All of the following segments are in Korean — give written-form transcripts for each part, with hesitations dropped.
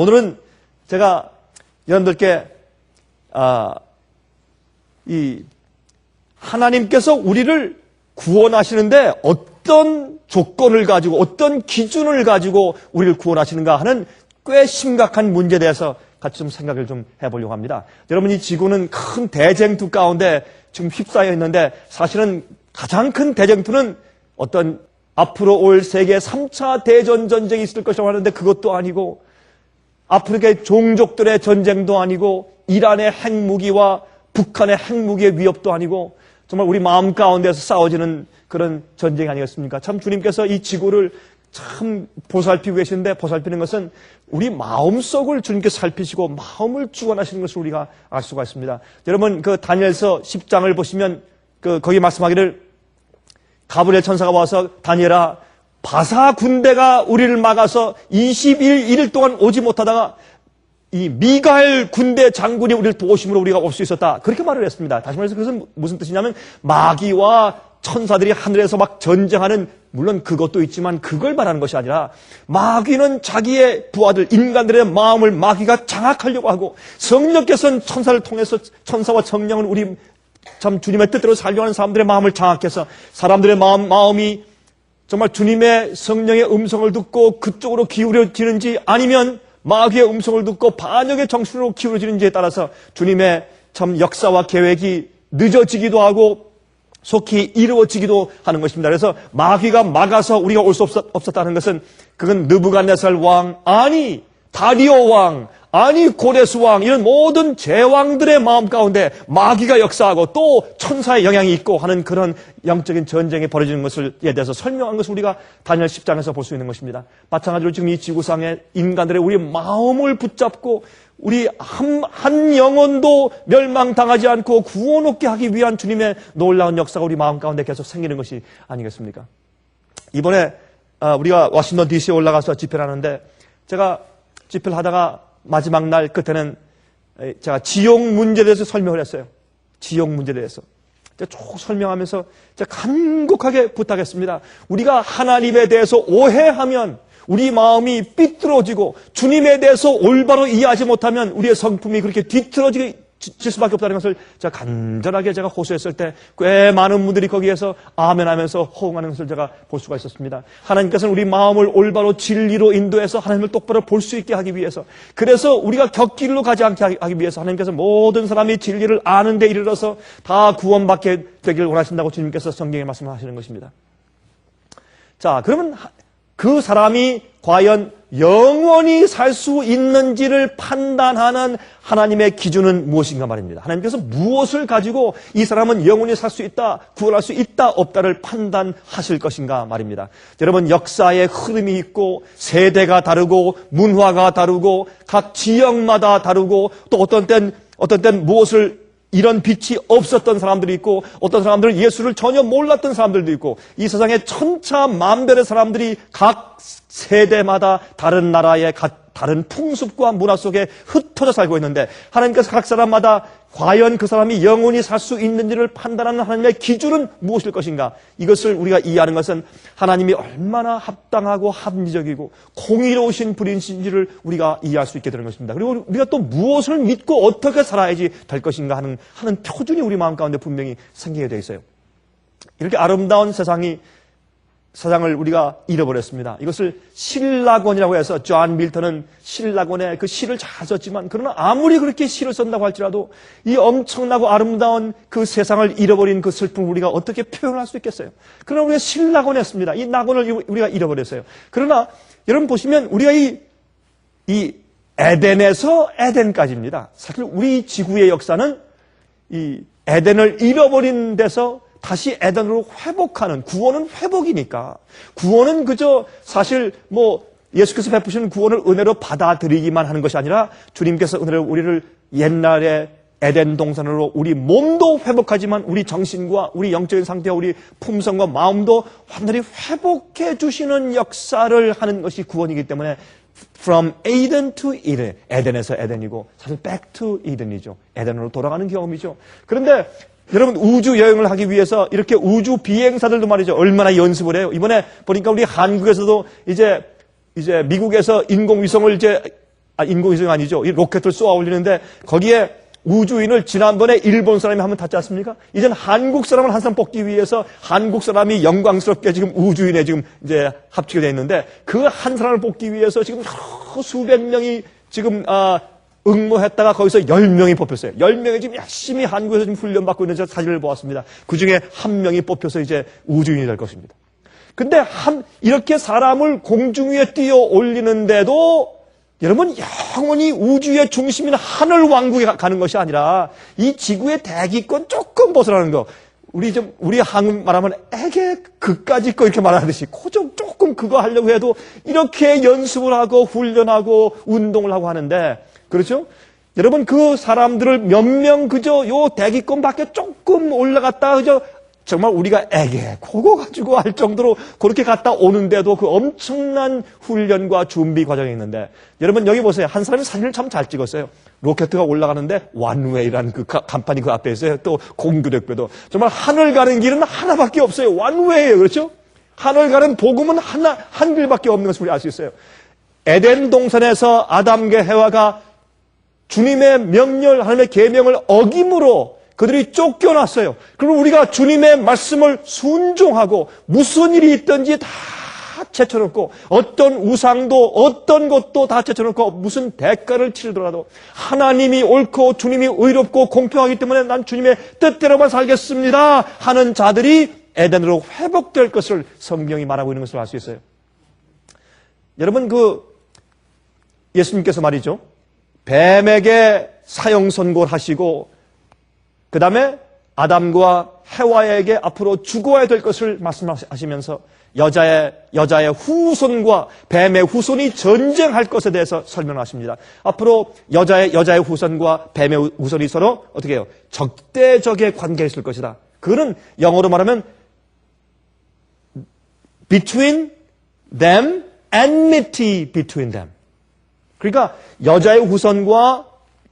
오늘은 제가 여러분들께 이 하나님께서 우리를 구원하시는데 어떤 조건을 가지고 어떤 기준을 가지고 우리를 구원하시는가 하는 꽤 심각한 문제에 대해서 같이 좀 생각을 좀 해보려고 합니다. 여러분, 이 지구는 큰 대쟁투 가운데 지금 휩싸여 있는데 사실은 가장 큰 대쟁투는 어떤 앞으로 올 세계 3차 대전 전쟁이 있을 것이라고 하는데 그것도 아니고, 아프리카의 종족들의 전쟁도 아니고, 이란의 핵무기와 북한의 핵무기의 위협도 아니고, 정말 우리 마음 가운데서 싸워지는 그런 전쟁이 아니겠습니까? 참 주님께서 이 지구를 참 보살피고 계시는데, 보살피는 것은 우리 마음속을 주님께서 살피시고 마음을 주관하시는 것을 우리가 알 수가 있습니다. 여러분, 그 다니엘서 10장을 보시면 거기 말씀하기를, 가브리엘 천사가 와서 다니엘아, 바사 군대가 우리를 막아서 21일 동안 오지 못하다가 이 미가엘 군대 장군이 우리를 도우심으로 우리가 올 수 있었다. 그렇게 말을 했습니다. 다시 말해서 그것은 무슨 뜻이냐면, 마귀와 천사들이 하늘에서 막 전쟁하는, 물론 그것도 있지만 그걸 말하는 것이 아니라, 마귀는 자기의 부하들, 인간들의 마음을 마귀가 장악하려고 하고, 성령께서는 천사를 통해서, 천사와 성령은 우리 참 주님의 뜻대로 살려고 하는 사람들의 마음을 장악해서 사람들의 마음이 정말 주님의 성령의 음성을 듣고 그쪽으로 기울어지는지, 아니면 마귀의 음성을 듣고 반역의 정신으로 기울어지는지에 따라서 주님의 참 역사와 계획이 늦어지기도 하고 속히 이루어지기도 하는 것입니다. 그래서 마귀가 막아서 우리가 올 수 없었다는 것은, 그건 느부갓네살 왕, 아니 다리오 왕, 아니 고레스 왕, 이런 모든 제왕들의 마음 가운데 마귀가 역사하고 또 천사의 영향이 있고 하는 그런 영적인 전쟁이 벌어지는 것에 대해서 설명한 것을 우리가 다니엘 10장에서 볼 수 있는 것입니다. 마찬가지로 지금 이 지구상의 인간들의 우리 마음을 붙잡고 우리 한 영혼도 멸망당하지 않고 구원 얻게 하기 위한 주님의 놀라운 역사가 우리 마음 가운데 계속 생기는 것이 아니겠습니까? 이번에 우리가 워싱턴 DC에 올라가서 집회를 하는데, 제가 집회를 하다가 마지막 날 끝에는 제가 지옥 문제에 대해서 설명을 했어요. 지옥 문제에 대해서. 제가 쭉 설명하면서 제가 간곡하게 부탁했습니다. 우리가 하나님에 대해서 오해하면 우리 마음이 삐뚤어지고, 주님에 대해서 올바로 이해하지 못하면 우리의 성품이 그렇게 뒤틀어질 수밖에 없다는 것을 제가 간절하게 제가 호소했을 때 꽤 많은 분들이 거기에서 아멘 하면서 호응하는 것을 제가 볼 수가 있었습니다. 하나님께서는 우리 마음을 올바로 진리로 인도해서 하나님을 똑바로 볼 수 있게 하기 위해서, 그래서 우리가 격길로 가지 않게 하기 위해서 하나님께서 모든 사람이 진리를 아는 데 이르러서 다 구원받게 되기를 원하신다고 주님께서 성경에 말씀하시는 것입니다. 자, 그러면 그 사람이 과연 영원히 살 수 있는지를 판단하는 하나님의 기준은 무엇인가 말입니다. 하나님께서 무엇을 가지고 이 사람은 영원히 살 수 있다, 구원할 수 있다, 없다를 판단하실 것인가 말입니다. 여러분, 역사의 흐름이 있고 세대가 다르고 문화가 다르고 각 지역마다 다르고, 또 어떤 땐 무엇을 이런 빛이 없었던 사람들이 있고, 어떤 사람들은 예수를 전혀 몰랐던 사람들도 있고, 이 세상에 천차만별의 사람들이 각 세대마다 다른 나라의 다른 풍습과 문화 속에 흩어져 살고 있는데, 하나님께서 각 사람마다 과연 그 사람이 영원히 살 수 있는지를 판단하는 하나님의 기준은 무엇일 것인가? 이것을 우리가 이해하는 것은 하나님이 얼마나 합당하고 합리적이고 공의로우신 분이신지를 우리가 이해할 수 있게 되는 것입니다. 그리고 우리가 또 무엇을 믿고 어떻게 살아야지 될 것인가 하는 표준이 우리 마음 가운데 분명히 생기게 되어 있어요. 이렇게 아름다운 세상을 우리가 잃어버렸습니다. 이것을 신라곤이라고 해서, 존 밀턴은 신라곤의 그 시를 잘 썼지만, 그러나 아무리 그렇게 시를 썼다고 할지라도 이 엄청나고 아름다운 그 세상을 잃어버린 그 슬픔을 우리가 어떻게 표현할 수 있겠어요? 그러나 우리가 신라곤했습니다. 이 낙원을 우리가 잃어버렸어요. 그러나 여러분 보시면 우리가 이 에덴에서 에덴까지입니다. 사실 우리 지구의 역사는 이 에덴을 잃어버린 데서 다시 에덴으로 회복하는, 구원은 회복이니까, 구원은 그저 사실 예수께서 베푸시는 구원을 은혜로 받아들이기만 하는 것이 아니라, 주님께서 은혜로 우리를 옛날에 에덴 동산으로 우리 몸도 회복하지만 우리 정신과 우리 영적인 상태와 우리 품성과 마음도 완전히 회복해 주시는 역사를 하는 것이 구원이기 때문에, From Eden to Eden, 에덴에서 에덴이고 사실 Back to Eden이죠. 에덴으로 돌아가는 경험이죠. 그런데 여러분, 우주 여행을 하기 위해서 이렇게 우주 비행사들도 말이죠, 얼마나 연습을 해요. 이번에 보니까 우리 한국에서도 이제 미국에서 인공위성을 이제 인공위성이 아니죠. 이 로켓을 쏘아 올리는데 거기에 우주인을 지난번에 일본 사람이 한 번 탔지 않습니까? 이젠 한국 사람을 한 사람 뽑기 위해서 한국 사람이 영광스럽게 지금 우주인에 지금 이제 합치게 되어 있는데 그 한 사람을 뽑기 위해서 지금 수백 명이 지금 응모했다가 거기서 10명이 뽑혔어요. 10명이 지금 열심히 한국에서 지금 훈련받고 있는 사진을 보았습니다. 그 중에 한 명이 뽑혀서 이제 우주인이 될 것입니다. 근데 이렇게 사람을 공중 위에 띄어 올리는데도 여러분, 영원히 우주의 중심인 하늘 왕국에 가는 것이 아니라 이 지구의 대기권 조금 벗어나는 거. 우리 한국 말하면 애게 그까짓 거 이렇게 말하듯이 조금 그거 하려고 해도 이렇게 연습을 하고 훈련하고 운동을 하고 하는데, 그렇죠? 여러분, 그 사람들을 몇 명 그저 요 대기권 밖에 조금 올라갔다 그저 정말 우리가 애게 그거 가지고 할 정도로 그렇게 갔다 오는데도 그 엄청난 훈련과 준비 과정이 있는데, 여러분 여기 보세요. 한 사람이 사진을 참 잘 찍었어요. 로켓가 올라가는데 완웨이라는 그 간판이 그 앞에 있어요. 또 공교롭게도 정말 하늘 가는 길은 하나밖에 없어요. 완웨이예요. 그렇죠? 하늘 가는 복음은 한 길밖에 없는 것을 우리 알 수 있어요. 에덴 동산에서 아담과 해와가 주님의 명령, 하나님의 계명을 어김으로 그들이 쫓겨났어요. 그럼 우리가 주님의 말씀을 순종하고 무슨 일이 있든지 다 제쳐놓고 어떤 우상도 어떤 것도 다 제쳐놓고 무슨 대가를 치르더라도 하나님이 옳고 주님이 의롭고 공평하기 때문에 난 주님의 뜻대로만 살겠습니다 하는 자들이 에덴으로 회복될 것을 성경이 말하고 있는 것을 알 수 있어요. 여러분 예수님께서 말이죠. 뱀에게 사형 선고를 하시고 그 다음에 아담과 해와에게 앞으로 죽어야 될 것을 말씀하시면서 여자의 후손과 뱀의 후손이 전쟁할 것에 대해서 설명하십니다. 앞으로 여자의 후손과 뱀의 후손이 서로 어떻게 해요? 적대적의 관계에 있을 것이다. 그거는 영어로 말하면 between them, enmity between them. 그러니까 여자의 후손과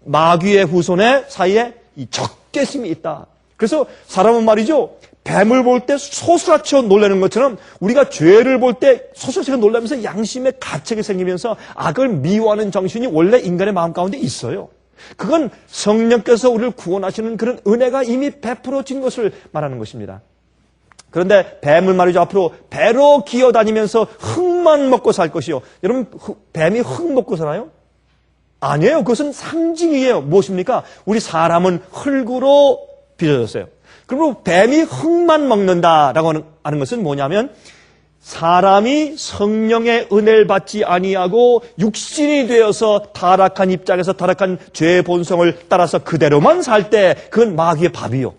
마귀의 후손의 사이에 이 적개심이 있다. 그래서 사람은 말이죠. 뱀을 볼 때 소스라쳐 놀라는 것처럼 우리가 죄를 볼 때 소스라쳐 놀라면서 양심의 가책이 생기면서 악을 미워하는 정신이 원래 인간의 마음 가운데 있어요. 그건 성령께서 우리를 구원하시는 그런 은혜가 이미 베풀어진 것을 말하는 것입니다. 그런데 뱀은 말이죠. 앞으로 배로 기어다니면서 흙만 먹고 살 것이요. 여러분, 뱀이 흙 먹고 사나요? 아니에요. 그것은 상징이에요. 무엇입니까? 우리 사람은 흙으로 빚어졌어요. 그리고 뱀이 흙만 먹는다라고 하는 것은 뭐냐면 사람이 성령의 은혜를 받지 아니하고 육신이 되어서 타락한 입장에서 타락한 죄의 본성을 따라서 그대로만 살 때 그건 마귀의 밥이요.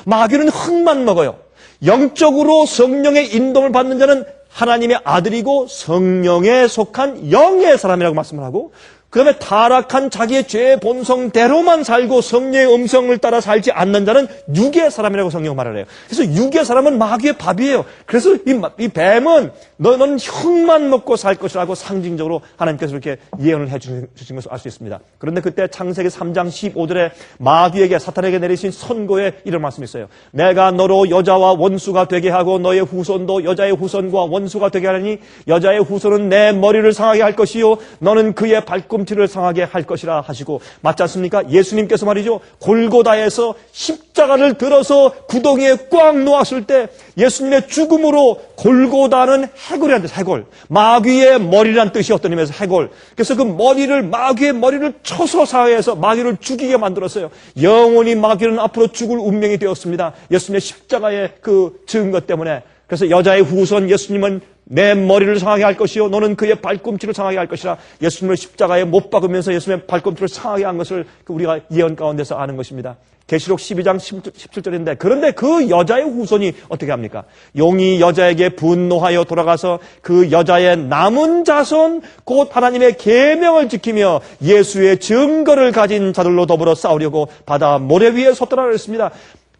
마귀는 흙만 먹어요. 영적으로 성령의 인도를 받는 자는 하나님의 아들이고 성령에 속한 영의 사람이라고 말씀을 하고, 그 다음에 타락한 자기의 죄의 본성대로만 살고 성령의 음성을 따라 살지 않는 자는 육의 사람이라고 성경은 말을 해요. 그래서 육의 사람은 마귀의 밥이에요. 그래서 이 뱀은 너는 흙만 먹고 살 것이라고 상징적으로 하나님께서 이렇게 예언을 해주신 것을 알 수 있습니다. 그런데 그때 창세기 3장 15절에 마귀에게 사탄에게 내리신 선고에 이런 말씀이 있어요. 내가 너로 여자와 원수가 되게 하고 너의 후손도 여자의 후손과 원수가 되게 하니 여자의 후손은 내 머리를 상하게 할 것이요 너는 그의 발꿈치를 상하게 할 것이라 하시고, 맞지 않습니까? 예수님께서 말이죠. 골고다에서 십자가를 들어서 구덩이에 꽉 놓았을 때 예수님의 죽음으로 골고다는 해골이란 뜻, 해골. 마귀의 머리란 뜻이 어떤 의미에서 해골. 그래서 그 마귀의 머리를 쳐서 사회에서 마귀를 죽이게 만들었어요. 영원히 마귀는 앞으로 죽을 운명이 되었습니다. 예수님의 십자가의 그 증거 때문에. 그래서 여자의 후손 예수님은 내 머리를 상하게 할 것이요 너는 그의 발꿈치를 상하게 할 것이라, 예수님을 십자가에 못 박으면서 예수님의 발꿈치를 상하게 한 것을 우리가 예언 가운데서 아는 것입니다. 계시록 12장 17절인데, 그런데 그 여자의 후손이 어떻게 합니까? 용이 여자에게 분노하여 돌아가서 그 여자의 남은 자손 곧 하나님의 계명을 지키며 예수의 증거를 가진 자들로 더불어 싸우려고 바다 모래 위에 섰더라 그랬습니다.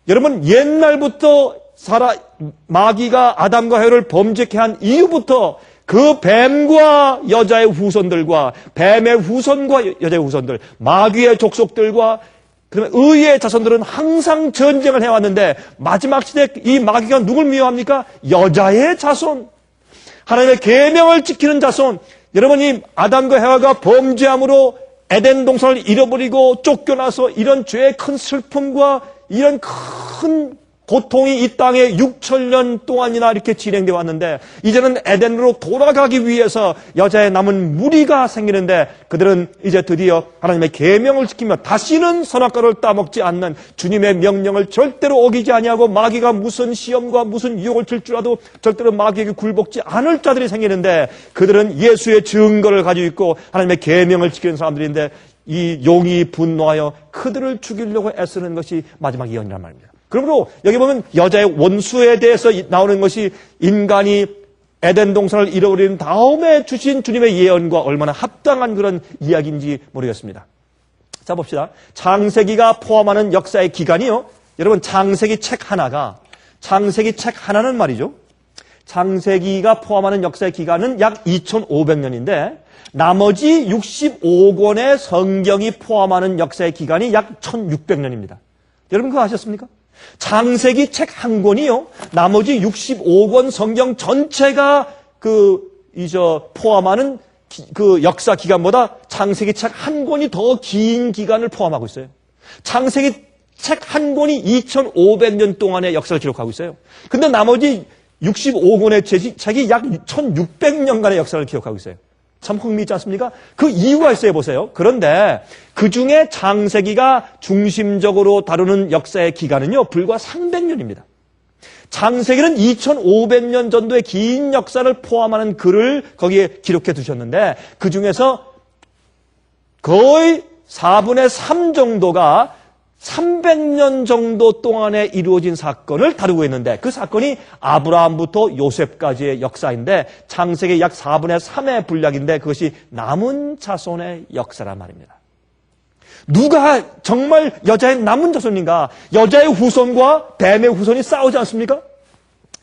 여러분, 옛날부터 마귀가 아담과 해를 범죄케 한 이후부터 그 뱀과 여자의 후손들과 뱀의 후손과 여자의 후손들, 마귀의 족속들과 그다음에 의의 자손들은 항상 전쟁을 해왔는데, 마지막 시대 이 마귀가 누굴 미워합니까? 여자의 자손, 하나님의 계명을 지키는 자손, 여러분, 이 아담과 해와가 범죄함으로 에덴 동산을 잃어버리고 쫓겨나서 이런 죄의 큰 슬픔과 이런 큰 고통이 이 땅에 6천년 동안이나 이렇게 진행되어 왔는데, 이제는 에덴으로 돌아가기 위해서 여자의 남은 무리가 생기는데, 그들은 이제 드디어 하나님의 계명을 지키며 다시는 선악과를 따먹지 않는, 주님의 명령을 절대로 어기지 아니하고 마귀가 무슨 시험과 무슨 유혹을 줄지라도 절대로 마귀에게 굴복지 않을 자들이 생기는데, 그들은 예수의 증거를 가지고 있고 하나님의 계명을 지키는 사람들인데, 이 용이 분노하여 그들을 죽이려고 애쓰는 것이 마지막 예언이란 말입니다. 그러므로 여기 보면 여자의 원수에 대해서 나오는 것이 인간이 에덴 동산을 잃어버린 다음에 주신 주님의 예언과 얼마나 합당한 그런 이야기인지 모르겠습니다. 자, 봅시다. 창세기가 포함하는 역사의 기간이요. 여러분, 창세기 책 하나는 말이죠. 창세기가 포함하는 역사의 기간은 약 2500년인데 나머지 65권의 성경이 포함하는 역사의 기간이 약 1600년입니다. 여러분 그거 아셨습니까? 창세기 책 한 권이요. 나머지 65권 성경 전체가 포함하는 그 역사 기간보다 창세기 책 한 권이 더 긴 기간을 포함하고 있어요. 창세기 책 한 권이 2500년 동안의 역사를 기록하고 있어요. 근데 나머지 65권의 책이 약 1600년간의 역사를 기록하고 있어요. 참 흥미있지 않습니까? 그 이유가 있어요, 보세요. 그런데 그 중에 창세기가 중심적으로 다루는 역사의 기간은요, 불과 300년입니다. 창세기는 2500년 정도의 긴 역사를 포함하는 글을 거기에 기록해 두셨는데, 그 중에서 거의 4분의 3 정도가 300년 정도 동안에 이루어진 사건을 다루고 있는데, 그 사건이 아브라함부터 요셉까지의 역사인데 창세기 약 4분의 3의 분량인데 그것이 남은 자손의 역사란 말입니다. 누가 정말 여자의 남은 자손인가? 여자의 후손과 뱀의 후손이 싸우지 않습니까?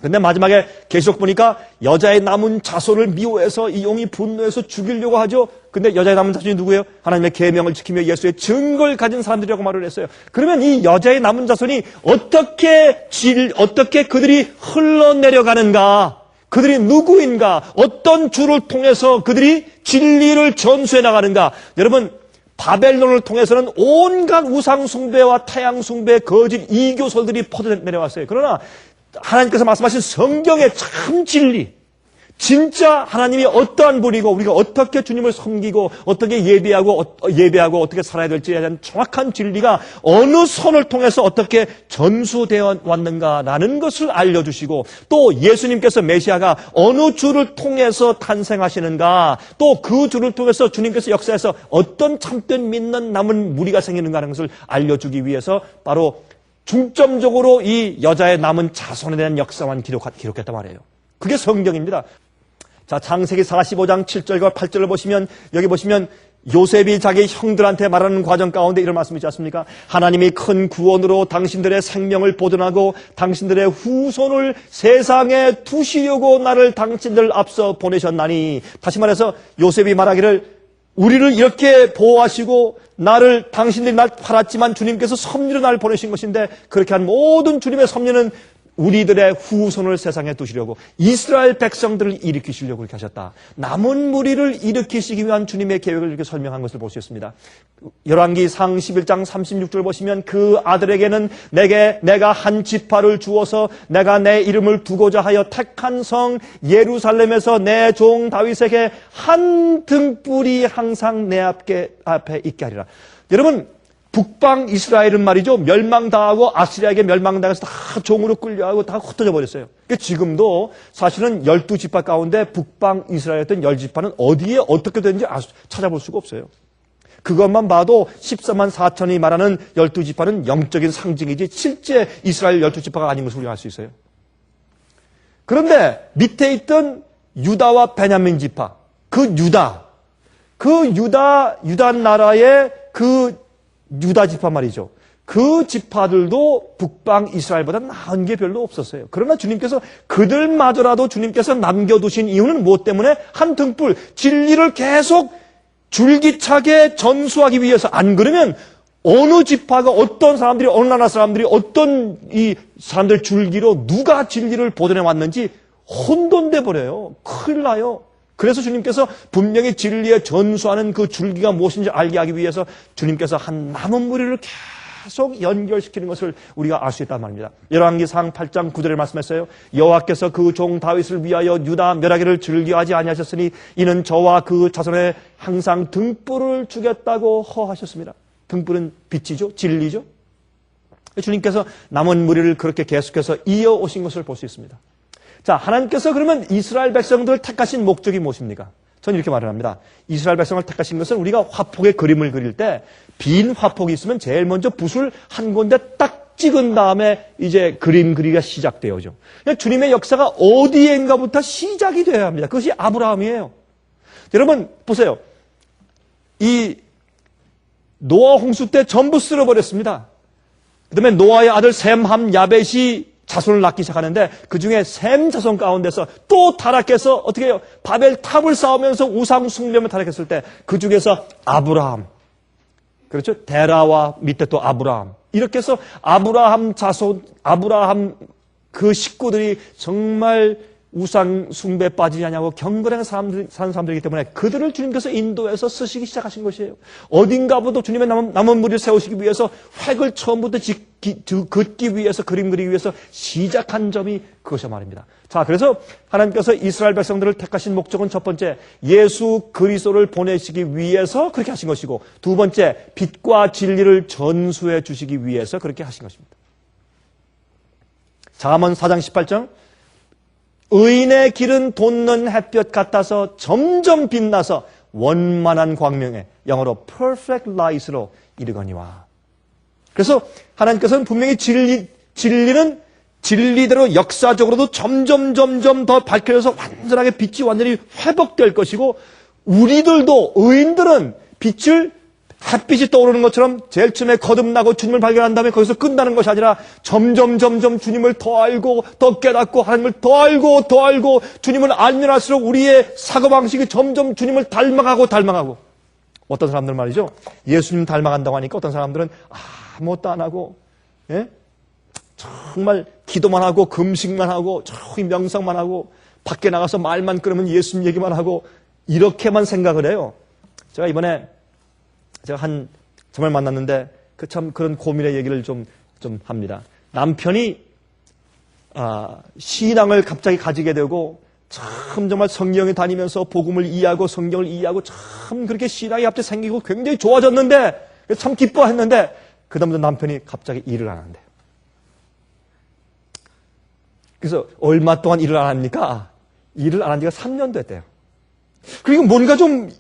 근데 마지막에 계시록 보니까 여자의 남은 자손을 미워해서 이 용이 분노해서 죽이려고 하죠. 근데 여자의 남은 자손이 누구예요? 하나님의 계명을 지키며 예수의 증거를 가진 사람들이라고 말을 했어요. 그러면 이 여자의 남은 자손이 어떻게 그들이 흘러내려가는가? 그들이 누구인가? 어떤 줄을 통해서 그들이 진리를 전수해 나가는가? 여러분, 바벨론을 통해서는 온갖 우상 숭배와 타양 숭배, 거짓 이교설들이 퍼져 내려왔어요. 그러나 하나님께서 말씀하신 성경의 참 진리, 진짜 하나님이 어떠한 분이고 우리가 어떻게 주님을 섬기고 어떻게 예배하고 어떻게 살아야 될지에 대한 정확한 진리가 어느 선을 통해서 어떻게 전수되어 왔는가라는 것을 알려주시고, 또 예수님께서 메시아가 어느 줄을 통해서 탄생하시는가, 또 그 줄을 통해서 주님께서 역사에서 어떤 참된 믿는 남은 무리가 생기는가 하는 것을 알려주기 위해서 바로 중점적으로 이 여자의 남은 자손에 대한 역사만 기록했단 말이에요. 그게 성경입니다. 자, 창세기 45장 7절과 8절을 보시면, 여기 보시면 요셉이 자기 형들한테 말하는 과정 가운데 이런 말씀이 있지 않습니까? 하나님이 큰 구원으로 당신들의 생명을 보존하고 당신들의 후손을 세상에 두시려고 나를 당신들 앞서 보내셨나니. 다시 말해서 요셉이 말하기를, 우리를 이렇게 보호하시고 당신들이 날 팔았지만 주님께서 섭리로 날 보내신 것인데, 그렇게 한 모든 주님의 섭리는 우리들의 후손을 세상에 두시려고, 이스라엘 백성들을 일으키시려고 그렇게 하셨다. 남은 무리를 일으키시기 위한 주님의 계획을 이렇게 설명한 것을 볼 수 있습니다. 열왕기상 11장 36절 보시면, 그 아들에게는 내가 한 지파를 주어서 내가 내 이름을 두고자 하여 택한 성 예루살렘에서 내 종 다윗에게 한 등불이 항상 내 앞에 있게 하리라. 여러분, 북방 이스라엘은 말이죠, 멸망당하고 아시리아에게 멸망당해서 다 종으로 끌려가고 다 흩어져 버렸어요. 그러니까 지금도 사실은 12지파 가운데 북방 이스라엘이었던 10지파는 어디에 어떻게 되는지 찾아볼 수가 없어요. 그것만 봐도 14만 4천이 말하는 12지파는 영적인 상징이지 실제 이스라엘 12지파가 아닌 것을 우리가 알 수 있어요. 그런데 밑에 있던 유다와 베냐민 지파, 그 유다 나라의 그 유다 지파 말이죠. 그 지파들도 북방 이스라엘보다 나은 게 별로 없었어요. 그러나 주님께서 그들마저라도 주님께서 남겨두신 이유는 무엇 때문에? 한 등불, 진리를 계속 줄기차게 전수하기 위해서. 안 그러면 어느 지파가, 어떤 사람들이, 어느 나라 사람들이, 어떤 이 사람들 줄기로 누가 진리를 보존해 왔는지 혼돈돼 버려요. 큰일 나요. 그래서 주님께서 분명히 진리에 전수하는 그 줄기가 무엇인지 알게 하기 위해서 주님께서 한 남은 무리를 계속 연결시키는 것을 우리가 알 수 있단 말입니다. 열왕기상 8장 9절에 말씀했어요. 여호와께서 그 종 다윗을 위하여 유다 멸하기를 즐겨하지 아니하셨으니 이는 저와 그 자손에 항상 등불을 주겠다고 허하셨습니다. 등불은 빛이죠. 진리죠. 주님께서 남은 무리를 그렇게 계속해서 이어오신 것을 볼 수 있습니다. 자, 하나님께서 그러면 이스라엘 백성들을 택하신 목적이 무엇입니까? 저는 이렇게 말을 합니다. 이스라엘 백성을 택하신 것은 우리가 화폭의 그림을 그릴 때 빈 화폭이 있으면 제일 먼저 붓을 한 군데 딱 찍은 다음에 이제 그림 그리기가 시작되어죠. 주님의 역사가 어디엔가부터 시작이 되어야 합니다. 그것이 아브라함이에요. 여러분 보세요. 이 노아 홍수 때 전부 쓸어버렸습니다. 그 다음에 노아의 아들 셈, 함, 야벳이 자손을 낳기 시작하는데 그 중에 셈 자손 가운데서 또 타락해서 어떻게 해요? 바벨 탑을 쌓으면서 우상 숭배를 타락했을 때 그 중에서 아브라함, 그렇죠? 데라와 밑에 또 아브라함, 이렇게 해서 아브라함 자손, 아브라함 그 식구들이 정말 우상 숭배에 빠지지 않냐고 경건한 사는 사람들이기 때문에 그들을 주님께서 인도해서 쓰시기 시작하신 것이에요. 어딘가부터 주님의 남은 무리를 세우시기 위해서 획을 처음부터 긋기 위해서 그림 그리기 위해서 시작한 점이 그것이 말입니다. 자, 그래서 하나님께서 이스라엘 백성들을 택하신 목적은 첫 번째 예수 그리스도를 보내시기 위해서 그렇게 하신 것이고, 두 번째 빛과 진리를 전수해 주시기 위해서 그렇게 하신 것입니다. 잠언 4장 18절 의인의 길은 돋는 햇볕 같아서 점점 빛나서 원만한 광명에, 영어로 perfect light로 이르거니와. 그래서 하나님께서는 분명히 진리는 진리대로 역사적으로도 점점 더 밝혀져서 완전하게 빛이 완전히 회복될 것이고, 우리들도 의인들은 햇빛이 떠오르는 것처럼 제일 처음에 거듭나고 주님을 발견한 다음에 거기서 끝나는 것이 아니라 점점 주님을 더 알고 더 깨닫고 하나님을 더 알고 주님을 알면 알수록 우리의 사고방식이 점점 주님을 닮아가고 어떤 사람들 말이죠. 예수님 닮아간다고 하니까 어떤 사람들은 아무것도 안 하고 정말 기도만 하고 금식만 하고 저기 명상만 하고 밖에 나가서 말만 끊으면 예수님 얘기만 하고 이렇게만 생각을 해요. 제가 이번에 정말 만났는데 그런 고민의 얘기를 좀 합니다. 남편이 신앙을 갑자기 가지게 되고 정말 성경에 다니면서 복음을 이해하고 성경을 이해하고 참 그렇게 신앙이 갑자기 생기고 굉장히 좋아졌는데 참 기뻐했는데 그다음부터 남편이 갑자기 일을 안 한대요. 그래서 얼마 동안 일을 안 합니까? 일을 안 한 지가 3년 됐대요. 그리고 뭔가 좀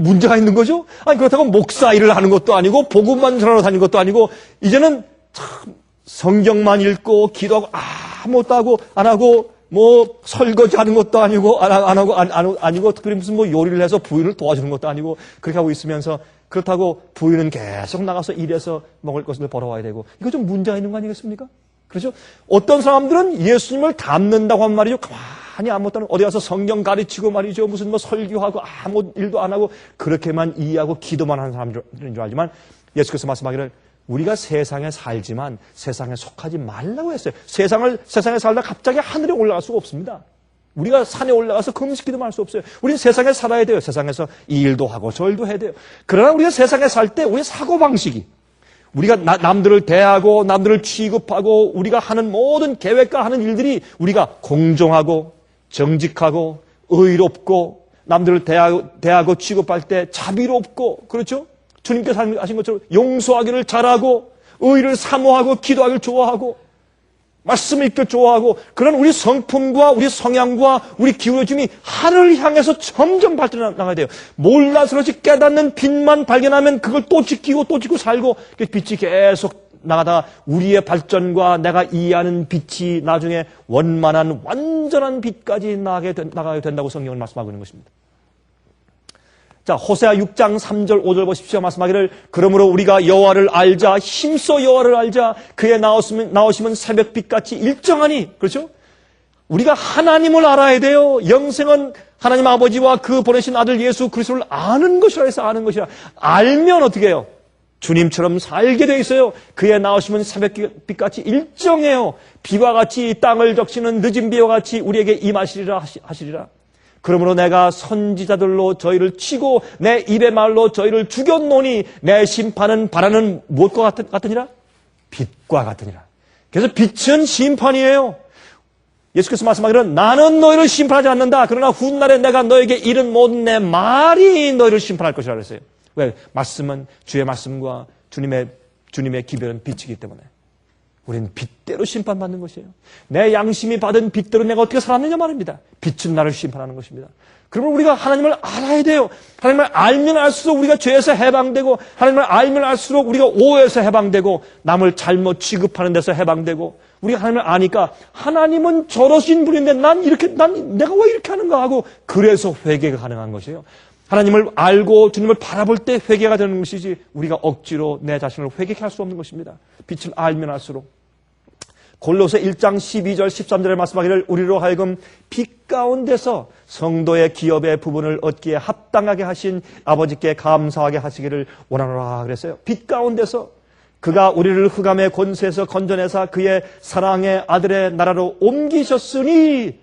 문제가 있는 거죠? 아니, 그렇다고 목사 일을 하는 것도 아니고, 복음만 전하러 다니는 것도 아니고, 이제는 참 성경만 읽고, 기도하고, 아무것도 안 하고, 설거지 하는 것도 아니고, 특별히 무슨 요리를 해서 부인을 도와주는 것도 아니고, 그렇게 하고 있으면서, 그렇다고 부인은 계속 나가서 일해서 먹을 것을 벌어와야 되고, 이거 좀 문제가 있는 거 아니겠습니까? 그렇죠? 어떤 사람들은 예수님을 닮는다고 한 말이죠. 가만히 아무것도 안 하고 어디 가서 성경 가르치고 말이죠. 무슨 설교하고 아무 일도 안 하고 그렇게만 이해하고 기도만 하는 사람들인 줄 알지만 예수께서 말씀하기를 우리가 세상에 살지만 세상에 속하지 말라고 했어요. 세상에 살다 갑자기 하늘에 올라갈 수가 없습니다. 우리가 산에 올라가서 금식 기도만 할 수 없어요. 우리는 세상에 살아야 돼요. 세상에서 이 일도 하고 저 일도 해야 돼요. 그러나 우리가 세상에 살 때 우리의 사고방식이 우리가 남들을 대하고 남들을 취급하고 우리가 하는 모든 계획과 하는 일들이 우리가 공정하고 정직하고 의롭고 남들을 대하고 취급할 때 자비롭고 그렇죠? 주님께서 하신 것처럼 용서하기를 잘하고 의를 사모하고 기도하기를 좋아하고 말씀 읽기를 좋아하고 그런 우리 성품과 우리 성향과 우리 기울어짐이 하늘을 향해서 점점 발전해 나가야 돼요. 몰라서지 깨닫는 빛만 발견하면 그걸 또 지키고 살고 빛이 계속 나가다가 우리의 발전과 내가 이해하는 빛이 나중에 원만한 완전한 빛까지 나가게 된다고 성경은 말씀하고 있는 것입니다. 자, 호세아 6장 3절 5절 보십시오. 말씀하기를 그러므로 우리가 여호와를 알자 힘써 여호와를 알자 그의 나오시면 새벽빛같이 일정하니 그렇죠? 우리가 하나님을 알아야 돼요. 영생은 하나님 아버지와 그 보내신 아들 예수 그리스도를 아는 것이라 해서 아는 것이라. 알면 어떻게 해요? 주님처럼 살게 돼 있어요. 그의 나오시면 새벽빛같이 일정해요. 비와 같이 땅을 적시는 늦은 비와 같이 우리에게 임하시리라 하시리라. 그러므로 내가 선지자들로 저희를 치고 내 입의 말로 저희를 죽였노니 내 심판은 바라는 무엇과 같으니라? 빛과 같으니라. 그래서 빛은 심판이에요. 예수께서 말씀하기를 나는 너희를 심판하지 않는다. 그러나 훗날에 내가 너에게 이른 모든 내 말이 너희를 심판할 것이라 그랬어요. 왜? 말씀은 주의 말씀과 주님의 기별은 빛이기 때문에 우리는 빛대로 심판받는 것이에요. 내 양심이 받은 빛대로 내가 어떻게 살았느냐 말입니다. 빛은 나를 심판하는 것입니다. 그러면 우리가 하나님을 알아야 돼요. 하나님을 알면 알수록 우리가 죄에서 해방되고, 하나님을 알면 알수록 우리가 오해에서 해방되고, 남을 잘못 취급하는 데서 해방되고, 우리가 하나님을 아니까 하나님은 저러신 분인데 내가 왜 이렇게 하는가 하고, 그래서 회개가 가능한 것이에요. 하나님을 알고 주님을 바라볼 때 회개가 되는 것이지 우리가 억지로 내 자신을 회개케 할 수 없는 것입니다. 빛을 알면 알수록. 골로새 1장 12절 13절에 말씀하기를 우리로 하여금 빛 가운데서 성도의 기업의 부분을 얻기에 합당하게 하신 아버지께 감사하게 하시기를 원하노라 그랬어요. 빛 가운데서 그가 우리를 흑암의 권세에서 건져내사 그의 사랑의 아들의 나라로 옮기셨으니,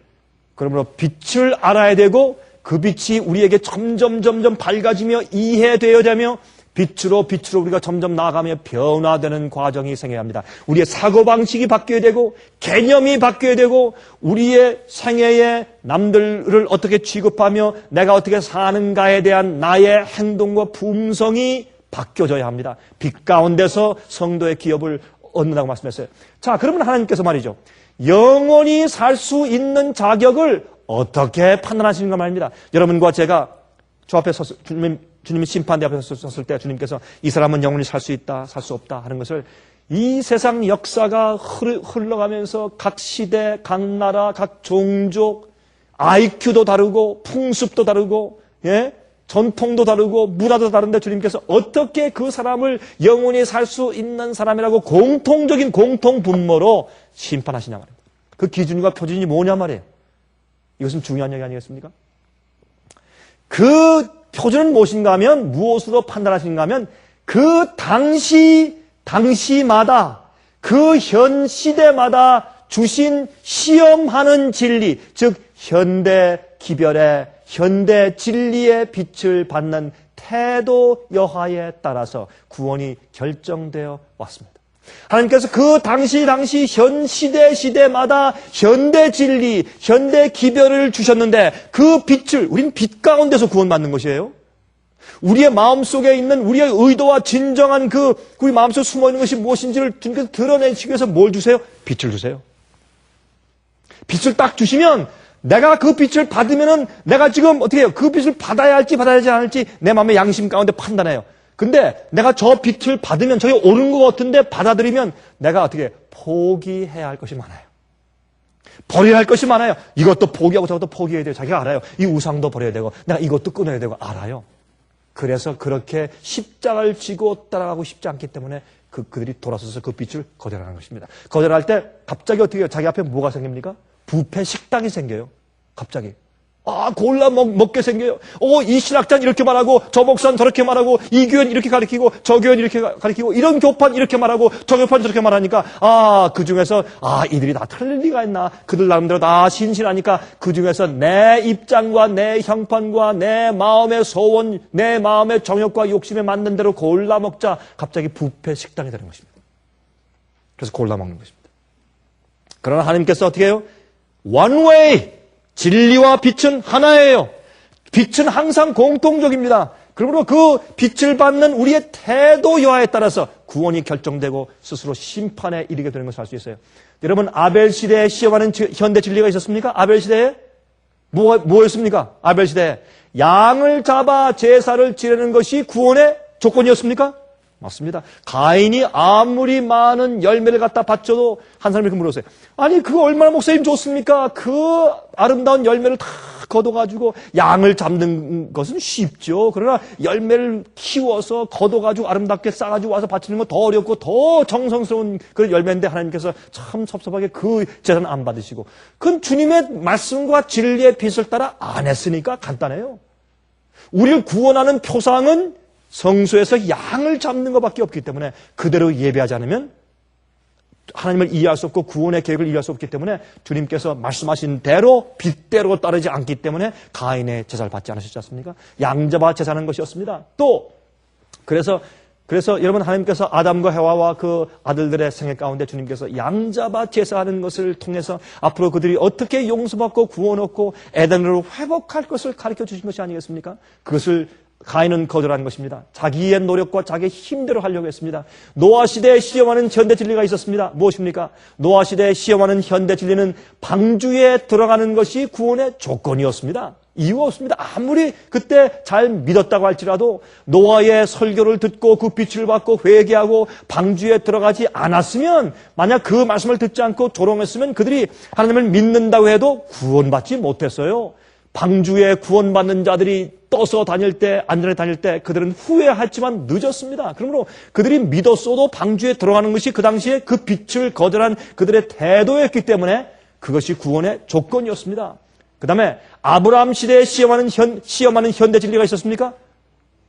그러므로 빛을 알아야 되고 그 빛이 우리에게 점점 밝아지며 이해되어야되며 빛으로 우리가 점점 나아가며 변화되는 과정이 생겨야 합니다. 우리의 사고방식이 바뀌어야 되고 개념이 바뀌어야 되고 우리의 생애에 남들을 어떻게 취급하며 내가 어떻게 사는가에 대한 나의 행동과 품성이 바뀌어져야 합니다. 빛 가운데서 성도의 기업을 얻는다고 말씀했어요. 자, 그러면 하나님께서 말이죠, 영원히 살 수 있는 자격을 어떻게 판단하시는가 말입니다. 여러분과 제가 저 앞에 주님이 심판대 앞에 섰을 때 주님께서 이 사람은 영원히 살 수 있다, 살 수 없다 하는 것을 이 세상 역사가 흘러가면서 각 시대, 각 나라, 각 종족, IQ도 다르고 풍습도 다르고, 전통도 다르고 문화도 다른데 주님께서 어떻게 그 사람을 영원히 살 수 있는 사람이라고 공통적인 공통분모로 심판하시냐 말입니다. 그 기준과 표준이 뭐냐 말이에요. 이것은 중요한 얘기 아니겠습니까? 그 표준은 무엇인가 하면, 무엇으로 판단하시는가 하면 그 당시마다 그 현 시대마다 주신 시험하는 진리, 즉 현대 기별의 현대 진리의 빛을 받는 태도 여하에 따라서 구원이 결정되어 왔습니다. 하나님께서 그 당시 현 시대마다 현대 진리, 현대 기별을 주셨는데 그 빛을, 우린 빛 가운데서 구원받는 것이에요. 우리의 마음속에 있는 우리의 의도와 진정한 우리 마음속에 숨어있는 것이 무엇인지를 주님께서 드러내시기 위해서 뭘 주세요? 빛을 주세요. 빛을 딱 주시면 내가 그 빛을 받으면은 내가 지금 어떻게 해요? 그 빛을 받아야 할지 받아야지 않을지 내 마음의 양심 가운데 판단해요. 근데 내가 저 빛을 받으면 저게 옳은 것 같은데 받아들이면 내가 어떻게 포기해야 할 것이 많아요. 버려야 할 것이 많아요. 이것도 포기하고 저것도 포기해야 돼요. 자기가 알아요. 이 우상도 버려야 되고 내가 이것도 끊어야 되고 알아요. 그래서 그렇게 십자가를 지고 따라가고 싶지 않기 때문에 그들이 돌아서서 그 빛을 거절하는 것입니다. 거절할 때 갑자기 어떻게 해요? 자기 앞에 뭐가 생깁니까? 부패 식당이 생겨요. 갑자기. 골라 먹게 생겨요. 이 신학자는 이렇게 말하고, 저 목사는 저렇게 말하고, 이 교회는 이렇게 가르치고, 저 교회는 이렇게 가르치고, 이런 교판 이렇게 말하고, 저 교판 저렇게 말하니까, 그 중에서, 이들이 다 틀릴 리가 있나. 그들 나름대로 다 신실하니까, 그 중에서 내 입장과 내 형편과 내 마음의 소원, 내 마음의 정욕과 욕심에 맞는 대로 골라 먹자. 갑자기 부패 식당이 되는 것입니다. 그래서 골라 먹는 것입니다. 그러나 하나님께서 어떻게 해요? One way! 진리와 빛은 하나예요. 빛은 항상 공통적입니다. 그러므로 그 빛을 받는 우리의 태도 여하에 따라서 구원이 결정되고 스스로 심판에 이르게 되는 것을 알 수 있어요. 여러분, 아벨 시대에 시험하는 현대 진리가 있었습니까? 아벨 시대에? 뭐였습니까? 아벨 시대에 양을 잡아 제사를 지내는 것이 구원의 조건이었습니까? 맞습니다. 가인이 아무리 많은 열매를 갖다 바쳐도 한 사람이 이렇게 물었어요. 아니, 그거 얼마나 목사님 좋습니까? 그 아름다운 열매를 다 걷어가지고 양을 잡는 것은 쉽죠. 그러나 열매를 키워서 걷어가지고 아름답게 싸가지고 와서 바치는 건 더 어렵고 더 정성스러운 그런 열매인데 하나님께서 참 섭섭하게 그 제사는 안 받으시고, 그건 주님의 말씀과 진리의 빛을 따라 안 했으니까 간단해요. 우리를 구원하는 표상은 성소에서 양을 잡는 것밖에 없기 때문에 그대로 예배하지 않으면 하나님을 이해할 수 없고 구원의 계획을 이해할 수 없기 때문에 주님께서 말씀하신 대로 빗대로 따르지 않기 때문에 가인의 제사를 받지 않으셨지 않습니까? 양잡아 제사하는 것이었습니다. 또 그래서 여러분 하나님께서 아담과 해와와 그 아들들의 생애 가운데 주님께서 양잡아 제사하는 것을 통해서 앞으로 그들이 어떻게 용서받고 구원 얻고 에덴으로 회복할 것을 가르쳐 주신 것이 아니겠습니까? 그것을 가인은 거절한 것입니다. 자기의 노력과 자기의 힘대로 하려고 했습니다. 노아 시대에 시험하는 현대 진리가 있었습니다. 무엇입니까? 노아 시대에 시험하는 현대 진리는 방주에 들어가는 것이 구원의 조건이었습니다. 이유 없습니다. 아무리 그때 잘 믿었다고 할지라도 노아의 설교를 듣고 그 빛을 받고 회개하고 방주에 들어가지 않았으면, 만약 그 말씀을 듣지 않고 조롱했으면 그들이 하나님을 믿는다고 해도 구원받지 못했어요. 방주에 구원받는 자들이 떠서 다닐 때, 안전하게 다닐 때 그들은 후회했지만 늦었습니다. 그러므로 그들이 믿었어도 방주에 들어가는 것이 그 당시에 그 빛을 거절한 그들의 태도였기 때문에 그것이 구원의 조건이었습니다. 그 다음에 아브라함 시대에 시험하는 현대 진리가 있었습니까?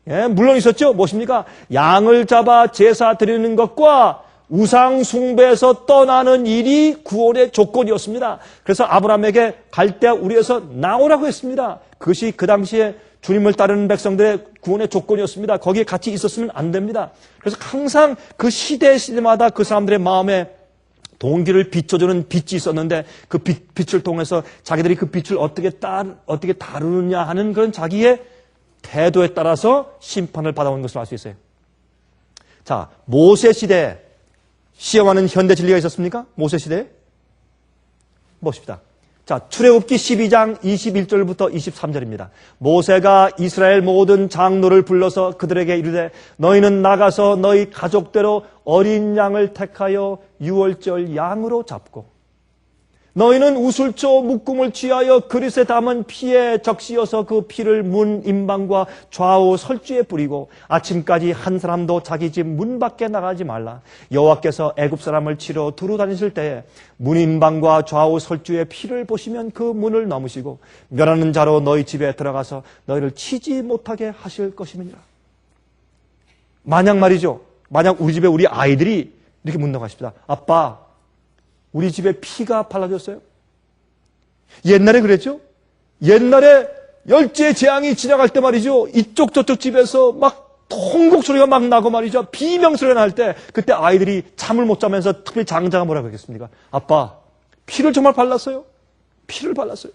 예, 물론 있었죠. 무엇입니까? 양을 잡아 제사 드리는 것과 우상 숭배에서 떠나는 일이 구원의 조건이었습니다. 그래서 아브라함에게 갈대아 우리에서 나오라고 했습니다. 그것이 그 당시에 주님을 따르는 백성들의 구원의 조건이었습니다. 거기에 같이 있었으면 안 됩니다. 그래서 항상 그 시대마다 그 사람들의 마음에 동기를 비춰주는 빛이 있었는데 그 빛을 통해서 자기들이 그 빛을 어떻게 다루느냐 하는 그런 자기의 태도에 따라서 심판을 받아온 것을 알 수 있어요. 자, 모세 시대에 시험하는 현대 진리가 있었습니까? 모세 시대에? 봅시다. 자, 출애굽기 12장 21절부터 23절입니다. 모세가 이스라엘 모든 장로를 불러서 그들에게 이르되 너희는 나가서 너희 가족대로 어린 양을 택하여 유월절 양으로 잡고 너희는 우슬초 묶음을 취하여 그릇에 담은 피에 적시어서 그 피를 문 임방과 좌우 설주에 뿌리고 아침까지 한 사람도 자기 집 문 밖에 나가지 말라. 여호와께서 애굽 사람을 치러 두루 다니실 때에 문 임방과 좌우 설주의 피를 보시면 그 문을 넘으시고 멸하는 자로 너희 집에 들어가서 너희를 치지 못하게 하실 것임이니라. 만약 말이죠. 만약 우리 집에 우리 아이들이 이렇게 묻는다고 하십시다. 아빠, 우리 집에 피가 발라졌어요? 옛날에 그랬죠? 옛날에 열째 재앙이 지나갈 때 말이죠. 이쪽 저쪽 집에서 막 통곡 소리가 막 나고 말이죠. 비명 소리가 날 때 그때 아이들이 잠을 못 자면서 특별히 장자가 뭐라고 하겠습니까? 아빠, 피를 정말 발랐어요? 피를 발랐어요.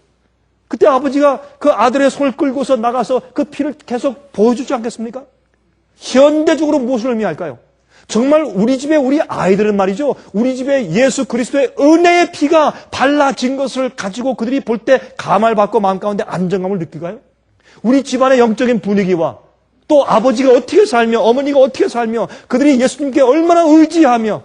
그때 아버지가 그 아들의 손을 끌고서 나가서 그 피를 계속 보여주지 않겠습니까? 현대적으로 무엇을 의미할까요? 정말 우리 집에 우리 아이들은 말이죠. 우리 집에 예수 그리스도의 은혜의 피가 발라진 것을 가지고 그들이 볼 때 감화를 받고 마음 가운데 안정감을 느끼가요? 우리 집안의 영적인 분위기와 또 아버지가 어떻게 살며 어머니가 어떻게 살며 그들이 예수님께 얼마나 의지하며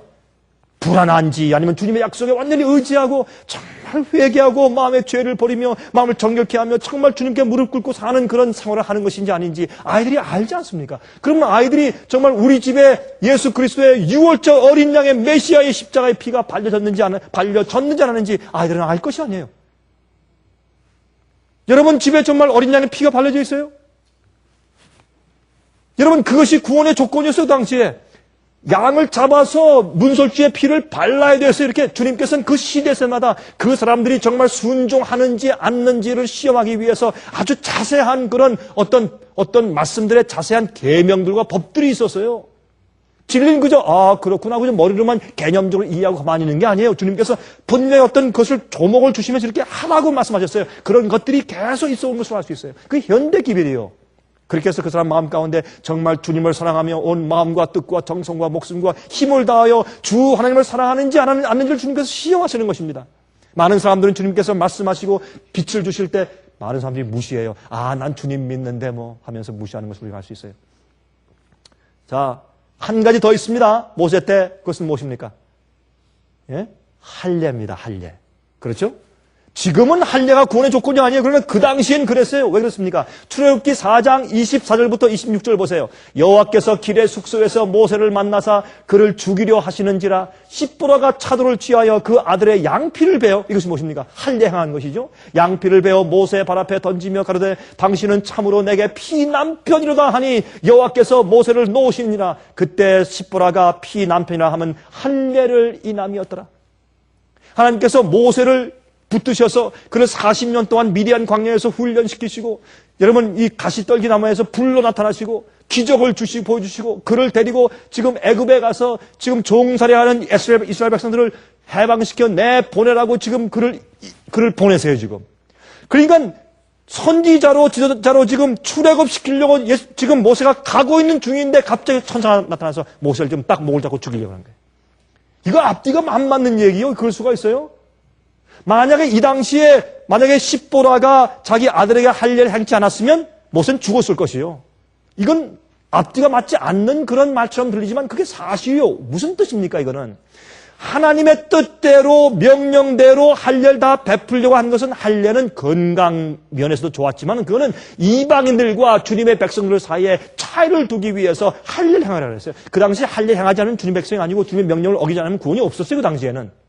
불안한지 아니면 주님의 약속에 완전히 의지하고 정말 회개하고 마음의 죄를 버리며 마음을 정결케 하며 정말 주님께 무릎 꿇고 사는 그런 생활을 하는 것인지 아닌지 아이들이 알지 않습니까? 그러면 아이들이 정말 우리 집에 예수 그리스도의 유월절 어린 양의 메시아의 십자가의 피가 발려졌는지 않았는지 아이들은 알 것이 아니에요. 여러분 집에 정말 어린 양의 피가 발려져 있어요? 여러분 그것이 구원의 조건이었어요. 당시에. 양을 잡아서 문설주의 피를 발라야 돼서 이렇게 주님께서는 그 시대세마다 그 사람들이 정말 순종하는지 않는지를 시험하기 위해서 아주 자세한 그런 어떤 말씀들의 자세한 계명들과 법들이 있었어요. 진리는 그저 그렇구나 그저 머리로만 개념적으로 이해하고 가만히 있는 게 아니에요. 주님께서 분명히 어떤 것을 조목을 주시면서 이렇게 하라고 말씀하셨어요. 그런 것들이 계속 있어 온 것으로 알 수 있어요. 그게 현대 기별이에요. 그렇게 해서 그 사람 마음 가운데 정말 주님을 사랑하며 온 마음과 뜻과 정성과 목숨과 힘을 다하여 주 하나님을 사랑하는지 안 하는지를 주님께서 시험하시는 것입니다. 많은 사람들은 주님께서 말씀하시고 빛을 주실 때 많은 사람들이 무시해요. 난 주님 믿는데 뭐 하면서 무시하는 것을 우리가 알 수 있어요. 자, 한 가지 더 있습니다. 모세 때 그것은 무엇입니까? 예? 할례입니다. 할례. 그렇죠? 지금은 할례가 구원의 조건이 아니에요. 그러나 그 당시엔 그랬어요. 왜 그렇습니까? 출애굽기 4장 24절부터 26절 보세요. 여호와께서 길의 숙소에서 모세를 만나사 그를 죽이려 하시는지라 십보라가 차도를 취하여 그 아들의 양피를 베어, 이것이 무엇입니까? 할례 행한 것이죠. 양피를 베어 모세 발 앞에 던지며 가로되 당신은 참으로 내게 피남편이로다 하니 여호와께서 모세를 놓으시니라. 그때 십보라가 피남편이라 하면 할례를 인함이었더라. 하나님께서 모세를 붙드셔서 그를 40년 동안 미디안 광야에서 훈련시키시고, 여러분 이 가시떨기 나무에서 불로 나타나시고 기적을 보여주시고 그를 데리고 지금 애굽에 가서 지금 종살이하는 이스라엘 백성들을 해방시켜 내보내라고 지금 그를 보내세요 지금. 그러니까 선지자로 지도자로 지금 출애굽시키려고 지금 모세가 가고 있는 중인데 갑자기 천사가 나타나서 모세를 지금 딱 목을 잡고 죽이려고 하는 거예요. 이거 앞뒤가 안 맞는 얘기요. 그럴 수가 있어요? 만약에 이 당시에 만약에 십보라가 자기 아들에게 할례를 행치 않았으면 모세는 죽었을 것이요. 이건 앞뒤가 맞지 않는 그런 말처럼 들리지만 그게 사실이요. 무슨 뜻입니까 이거는? 하나님의 뜻대로 명령대로 할례를 다 베풀려고 한 것은, 할례는 건강 면에서도 좋았지만 그거는 이방인들과 주님의 백성들 사이에 차이를 두기 위해서 할례를 행하라고 했어요. 그 당시에 할례 행하지 않은 주님 백성이 아니고 주님의 명령을 어기지 않으면 구원이 없었어요. 그 당시에는.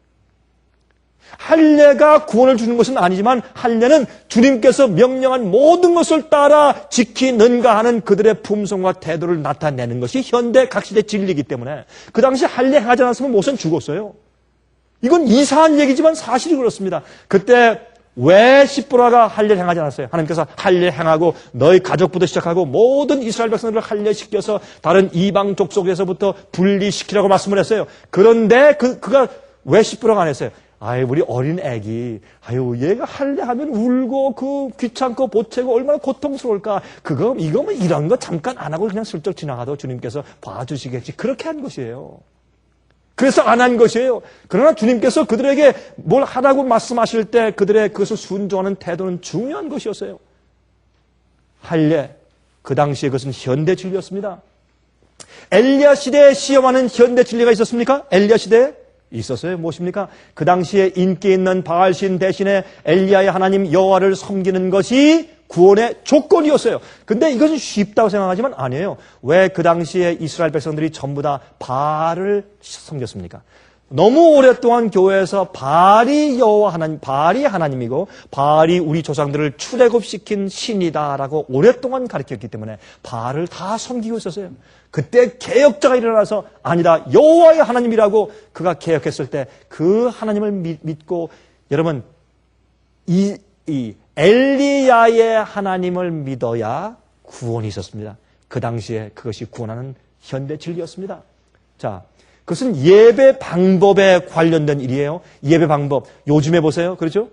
할례가 구원을 주는 것은 아니지만 할례는 주님께서 명령한 모든 것을 따라 지키는가 하는 그들의 품성과 태도를 나타내는 것이 현대 각시대 진리이기 때문에 그 당시 할례 행하지 않았으면 모세는 죽었어요. 이건 이상한 얘기지만 사실이 그렇습니다. 그때 왜 십보라가 할례를 행하지 않았어요? 하나님께서 할례 행하고 너희 가족부터 시작하고 모든 이스라엘 백성들을 할례시켜서 다른 이방 족속에서부터 분리시키라고 말씀을 했어요. 그런데 그가 왜 십보라가 안 했어요? 아유, 우리 어린 애기, 아유, 얘가 할례하면 울고, 귀찮고, 보채고, 얼마나 고통스러울까. 이거면 이런 거 잠깐 안 하고 그냥 슬쩍 지나가도 주님께서 봐주시겠지. 그렇게 한 것이에요. 그래서 안 한 것이에요. 그러나 주님께서 그들에게 뭘 하라고 말씀하실 때 그들의 그것을 순종하는 태도는 중요한 것이었어요. 할례, 그 당시에 그것은 현대 진리였습니다. 엘리야 시대에 시험하는 현대 진리가 있었습니까? 엘리야 시대에? 있었어요. 무엇입니까? 그 당시에 인기 있는 바알신 대신에 엘리야의 하나님 여호와를 섬기는 것이 구원의 조건이었어요. 근데 이것은 쉽다고 생각하지만 아니에요. 왜 그 당시에 이스라엘 백성들이 전부 다 바알을 섬겼습니까? 너무 오랫동안 교회에서 바알이 여호와 하나님, 바알이 하나님이고 바알이 우리 조상들을 출애굽시킨 신이다라고 오랫동안 가르쳤기 때문에 바알을 다 섬기고 있었어요. 그때 개혁자가 일어나서 아니다, 여호와의 하나님이라고 그가 개혁했을 때 그 하나님을 믿고, 여러분 이 엘리야의 하나님을 믿어야 구원이 있었습니다. 그 당시에 그것이 구원하는 현대 진리였습니다. 자, 그것은 예배 방법에 관련된 일이에요. 예배 방법. 요즘에 보세요. 그렇죠?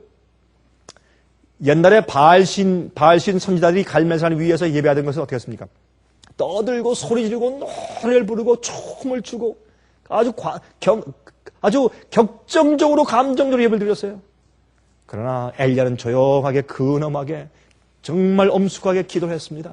옛날에 바알신 선지자들이 갈멜산 위에서 예배하던 것은 어떻게 했습니까? 떠들고 소리 지르고 노래를 부르고 춤을 추고 아주 격정적으로 감정적으로 예배를 드렸어요. 그러나 엘리야는 조용하게 근엄하게 정말 엄숙하게 기도를 했습니다.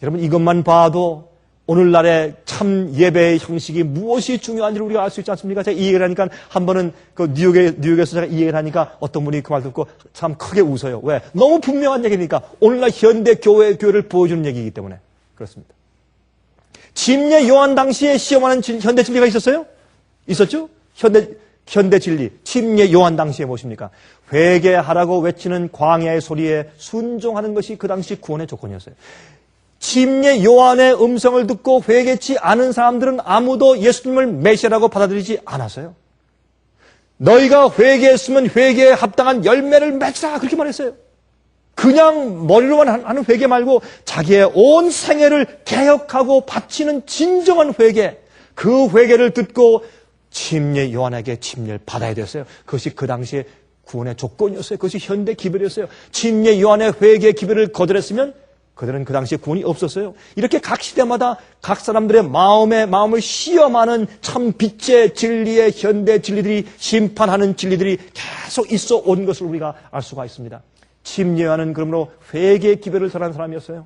여러분 이것만 봐도 오늘날의 참 예배의 형식이 무엇이 중요한지를 우리가 알 수 있지 않습니까? 제가 이 얘기를 하니까 한 번은 그 뉴욕에서 제가 이 얘기를 하니까 어떤 분이 그 말 듣고 참 크게 웃어요. 왜? 너무 분명한 얘기니까. 오늘날 현대 교회를 보여주는 얘기이기 때문에 그렇습니다. 침례 요한 당시에 시험하는 현대 진리가 있었어요? 있었죠? 현대 진리. 침례 요한 당시에 무엇입니까? 회개하라고 외치는 광야의 소리에 순종하는 것이 그 당시 구원의 조건이었어요. 침례 요한의 음성을 듣고 회개치 않은 사람들은 아무도 예수님을 메시아라고 받아들이지 않았어요. 너희가 회개했으면 회개에 합당한 열매를 맺으라 그렇게 말했어요. 그냥 머리로만 하는 회개 말고 자기의 온 생애를 개혁하고 바치는 진정한 회개, 그 회개를 듣고 침례 요한에게 침례를 받아야 됐어요. 그것이 그 당시에 구원의 조건이었어요. 그것이 현대 기별이었어요. 침례 요한의 회개 기별을 거절했으면 그들은 그 당시에 구원이 없었어요. 이렇게 각 시대마다 각 사람들의 마음을 시험하는 참 빛의 진리의 현대 진리들이, 심판하는 진리들이 계속 있어 온 것을 우리가 알 수가 있습니다. 침례 요한은 그러므로 회개의 기별을 설한 사람이었어요.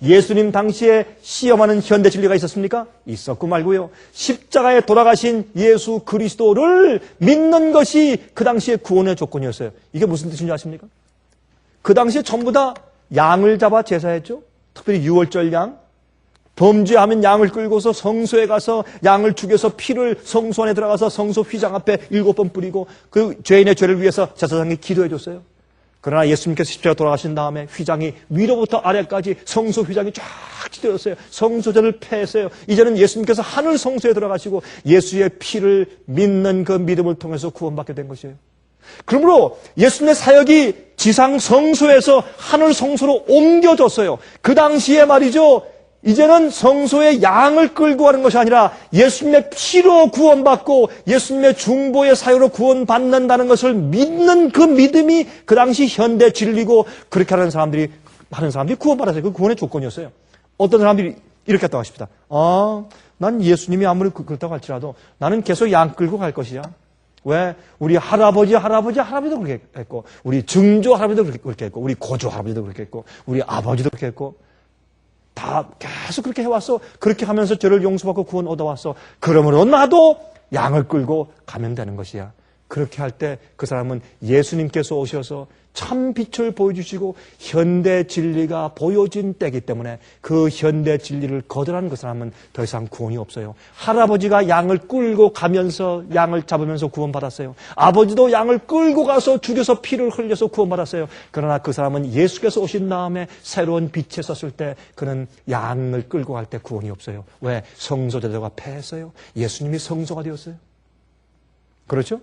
예수님 당시에 시험하는 현대 진리가 있었습니까? 있었고 말고요. 십자가에 돌아가신 예수 그리스도를 믿는 것이 그 당시의 구원의 조건이었어요. 이게 무슨 뜻인지 아십니까? 그 당시에 전부 다 양을 잡아 제사했죠. 특별히 유월절 양. 범죄하면 양을 끌고서 성소에 가서 양을 죽여서 피를 성소 안에 들어가서 성소 휘장 앞에 7번 뿌리고 그 죄인의 죄를 위해서 제사장이 기도해 줬어요. 그러나 예수님께서 십자가에 돌아가신 다음에 휘장이 위로부터 아래까지 성소 휘장이 쫙 찢어졌어요. 성소제를 폐했어요. 이제는 예수님께서 하늘 성소에 들어가시고 예수의 피를 믿는 그 믿음을 통해서 구원받게 된 것이에요. 그러므로 예수님의 사역이 지상 성소에서 하늘 성소로 옮겨졌어요. 그 당시에 말이죠. 이제는 성소에 양을 끌고 가는 것이 아니라 예수님의 피로 구원받고 예수님의 중보의 사유로 구원받는다는 것을 믿는 그 믿음이 그 당시 현대 진리고 그렇게 하는 사람들이 많은 사람들이 구원받았어요. 그 구원의 조건이었어요. 어떤 사람들이 이렇게 했다고 하십니다. 난 예수님이 아무리 그렇다고 할지라도 나는 계속 양 끌고 갈 것이야. 왜? 우리 할아버지도 그렇게 했고 우리 증조 할아버지도 그렇게 했고 우리 고조 할아버지도 그렇게 했고 우리 아버지도 그렇게 했고 다 계속 그렇게 해왔어. 그렇게 하면서 죄를 용서받고 구원 얻어왔어. 그러므로 나도 양을 끌고 가면 되는 것이야. 그렇게 할 때 그 사람은 예수님께서 오셔서 참 빛을 보여주시고 현대 진리가 보여진 때이기 때문에 그 현대 진리를 거절하는 그 사람은 더 이상 구원이 없어요. 할아버지가 양을 끌고 가면서 양을 잡으면서 구원받았어요. 아버지도 양을 끌고 가서 죽여서 피를 흘려서 구원받았어요. 그러나 그 사람은 예수께서 오신 다음에 새로운 빛에 섰을 때 그는 양을 끌고 갈 때 구원이 없어요. 왜? 성소제도가 폐했어요. 예수님이 성소가 되었어요. 그렇죠?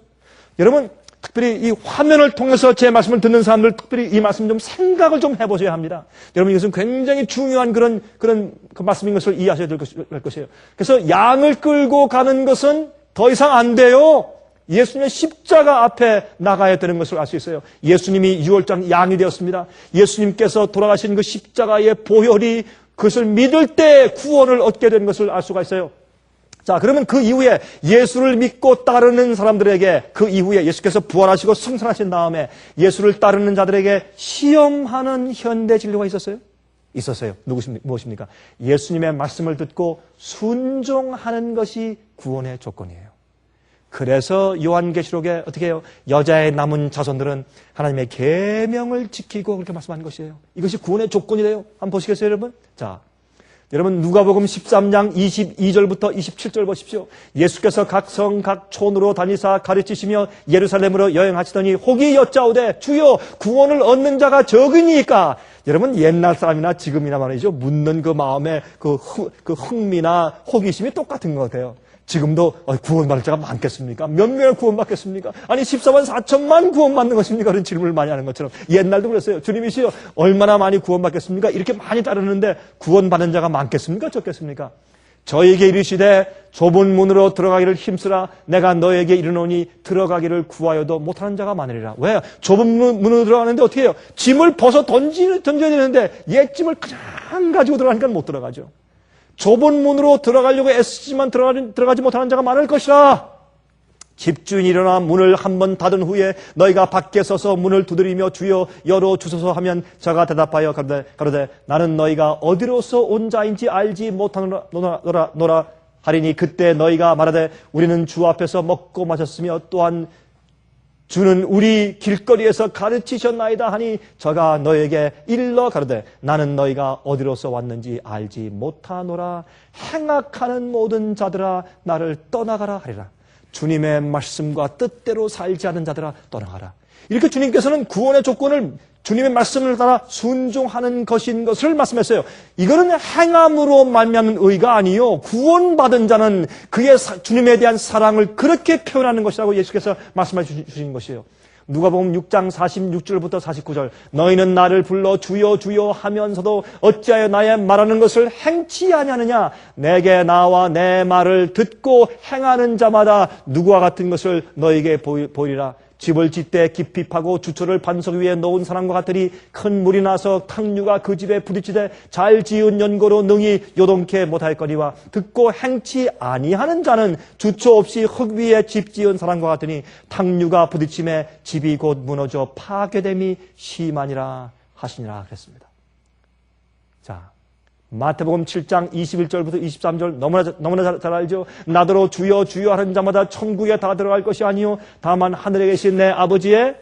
여러분, 특별히 이 화면을 통해서 제 말씀을 듣는 사람들 특별히 이 말씀 좀 생각을 좀 해보셔야 합니다. 여러분 이것은 굉장히 중요한 그런 그 말씀인 것을 이해하셔야 될 것이에요. 그래서 양을 끌고 가는 것은 더 이상 안 돼요. 예수님의 십자가 앞에 나가야 되는 것을 알 수 있어요. 예수님이 6월장 양이 되었습니다. 예수님께서 돌아가신 그 십자가의 보혈이 그것을 믿을 때 구원을 얻게 되는 것을 알 수가 있어요. 자, 그러면 그 이후에 예수를 믿고 따르는 사람들에게 그 이후에 예수께서 부활하시고 승천하신 다음에 예수를 따르는 자들에게 시험하는 현대 진리가 있었어요? 있었어요. 무엇입니까? 예수님의 말씀을 듣고 순종하는 것이 구원의 조건이에요. 그래서 요한계시록에 어떻게 해요? 여자의 남은 자손들은 하나님의 계명을 지키고 그렇게 말씀한 것이에요. 이것이 구원의 조건이래요. 한번 보시겠어요, 여러분? 자, 여러분 누가복음 13장 22절부터 27절 보십시오. 예수께서 각 성 각 촌으로 다니사 가르치시며 예루살렘으로 여행하시더니 혹이 여짜오되 주여 구원을 얻는 자가 적으니까. 여러분 옛날 사람이나 지금이나 말이죠. 묻는 그 마음의 그 흥미나 호기심이 똑같은 것 같아요. 지금도 구원받을 자가 많겠습니까? 몇 명을 구원받겠습니까? 아니 14만 4천만 구원받는 것입니까? 그런 질문을 많이 하는 것처럼 옛날도 그랬어요. 주님이시여 얼마나 많이 구원받겠습니까? 이렇게 많이 따르는데 구원받는 자가 많겠습니까? 적겠습니까? 저에게 이르시되 좁은 문으로 들어가기를 힘쓰라. 내가 너에게 이르노니 들어가기를 구하여도 못하는 자가 많으리라. 왜? 좁은 문으로 들어가는데 어떻게 해요? 짐을 벗어 던져야 되는데 옛 짐을 그냥 가지고 들어가니까 못 들어가죠. 좁은 문으로 들어가려고 애쓰지만 들어가지 못하는 자가 많을 것이라. 집주인이 일어나 문을 한번 닫은 후에 너희가 밖에 서서 문을 두드리며 주여 열어주소서 하면 저가 대답하여 가로되 나는 너희가 어디로서 온 자인지 알지 못하노라 하리니 그때 너희가 말하되 우리는 주 앞에서 먹고 마셨으며 또한 주는 우리 길거리에서 가르치셨나이다 하니 저가 너에게 일러 가로되 나는 너희가 어디로서 왔는지 알지 못하노라. 행악하는 모든 자들아 나를 떠나가라 하리라. 주님의 말씀과 뜻대로 살지 않은 자들아 떠나가라. 이렇게 주님께서는 구원의 조건을 주님의 말씀을 따라 순종하는 것인 것을 말씀했어요. 이거는 행함으로 말미암는 의가 아니요. 구원받은 자는 그의 주님에 대한 사랑을 그렇게 표현하는 것이라고 예수께서 말씀해 주신 것이에요. 누가복음 6장 46절부터 49절 너희는 나를 불러 주여 주여 하면서도 어찌하여 나의 말하는 것을 행치 아니하느냐. 내게 나와 내 말을 듣고 행하는 자마다 누구와 같은 것을 너희에게 보이리라. 집을 짓되 깊이 파고 주초를 반석 위에 놓은 사람과 같으니 큰 물이 나서 탕류가 그 집에 부딪히되 잘 지은 연고로 능히 요동케 못할거니와 듣고 행치 아니하는 자는 주초 없이 흙 위에 집 지은 사람과 같으니 탕류가 부딪힘에 집이 곧 무너져 파괴됨이 심하니라 하시니라 그랬습니다. 자, 마태복음 7장 21절부터 23절 너무나 잘 알죠. 나더러 주여 주여 하는 자마다 천국에 다 들어갈 것이 아니요 다만 하늘에 계신 내 아버지의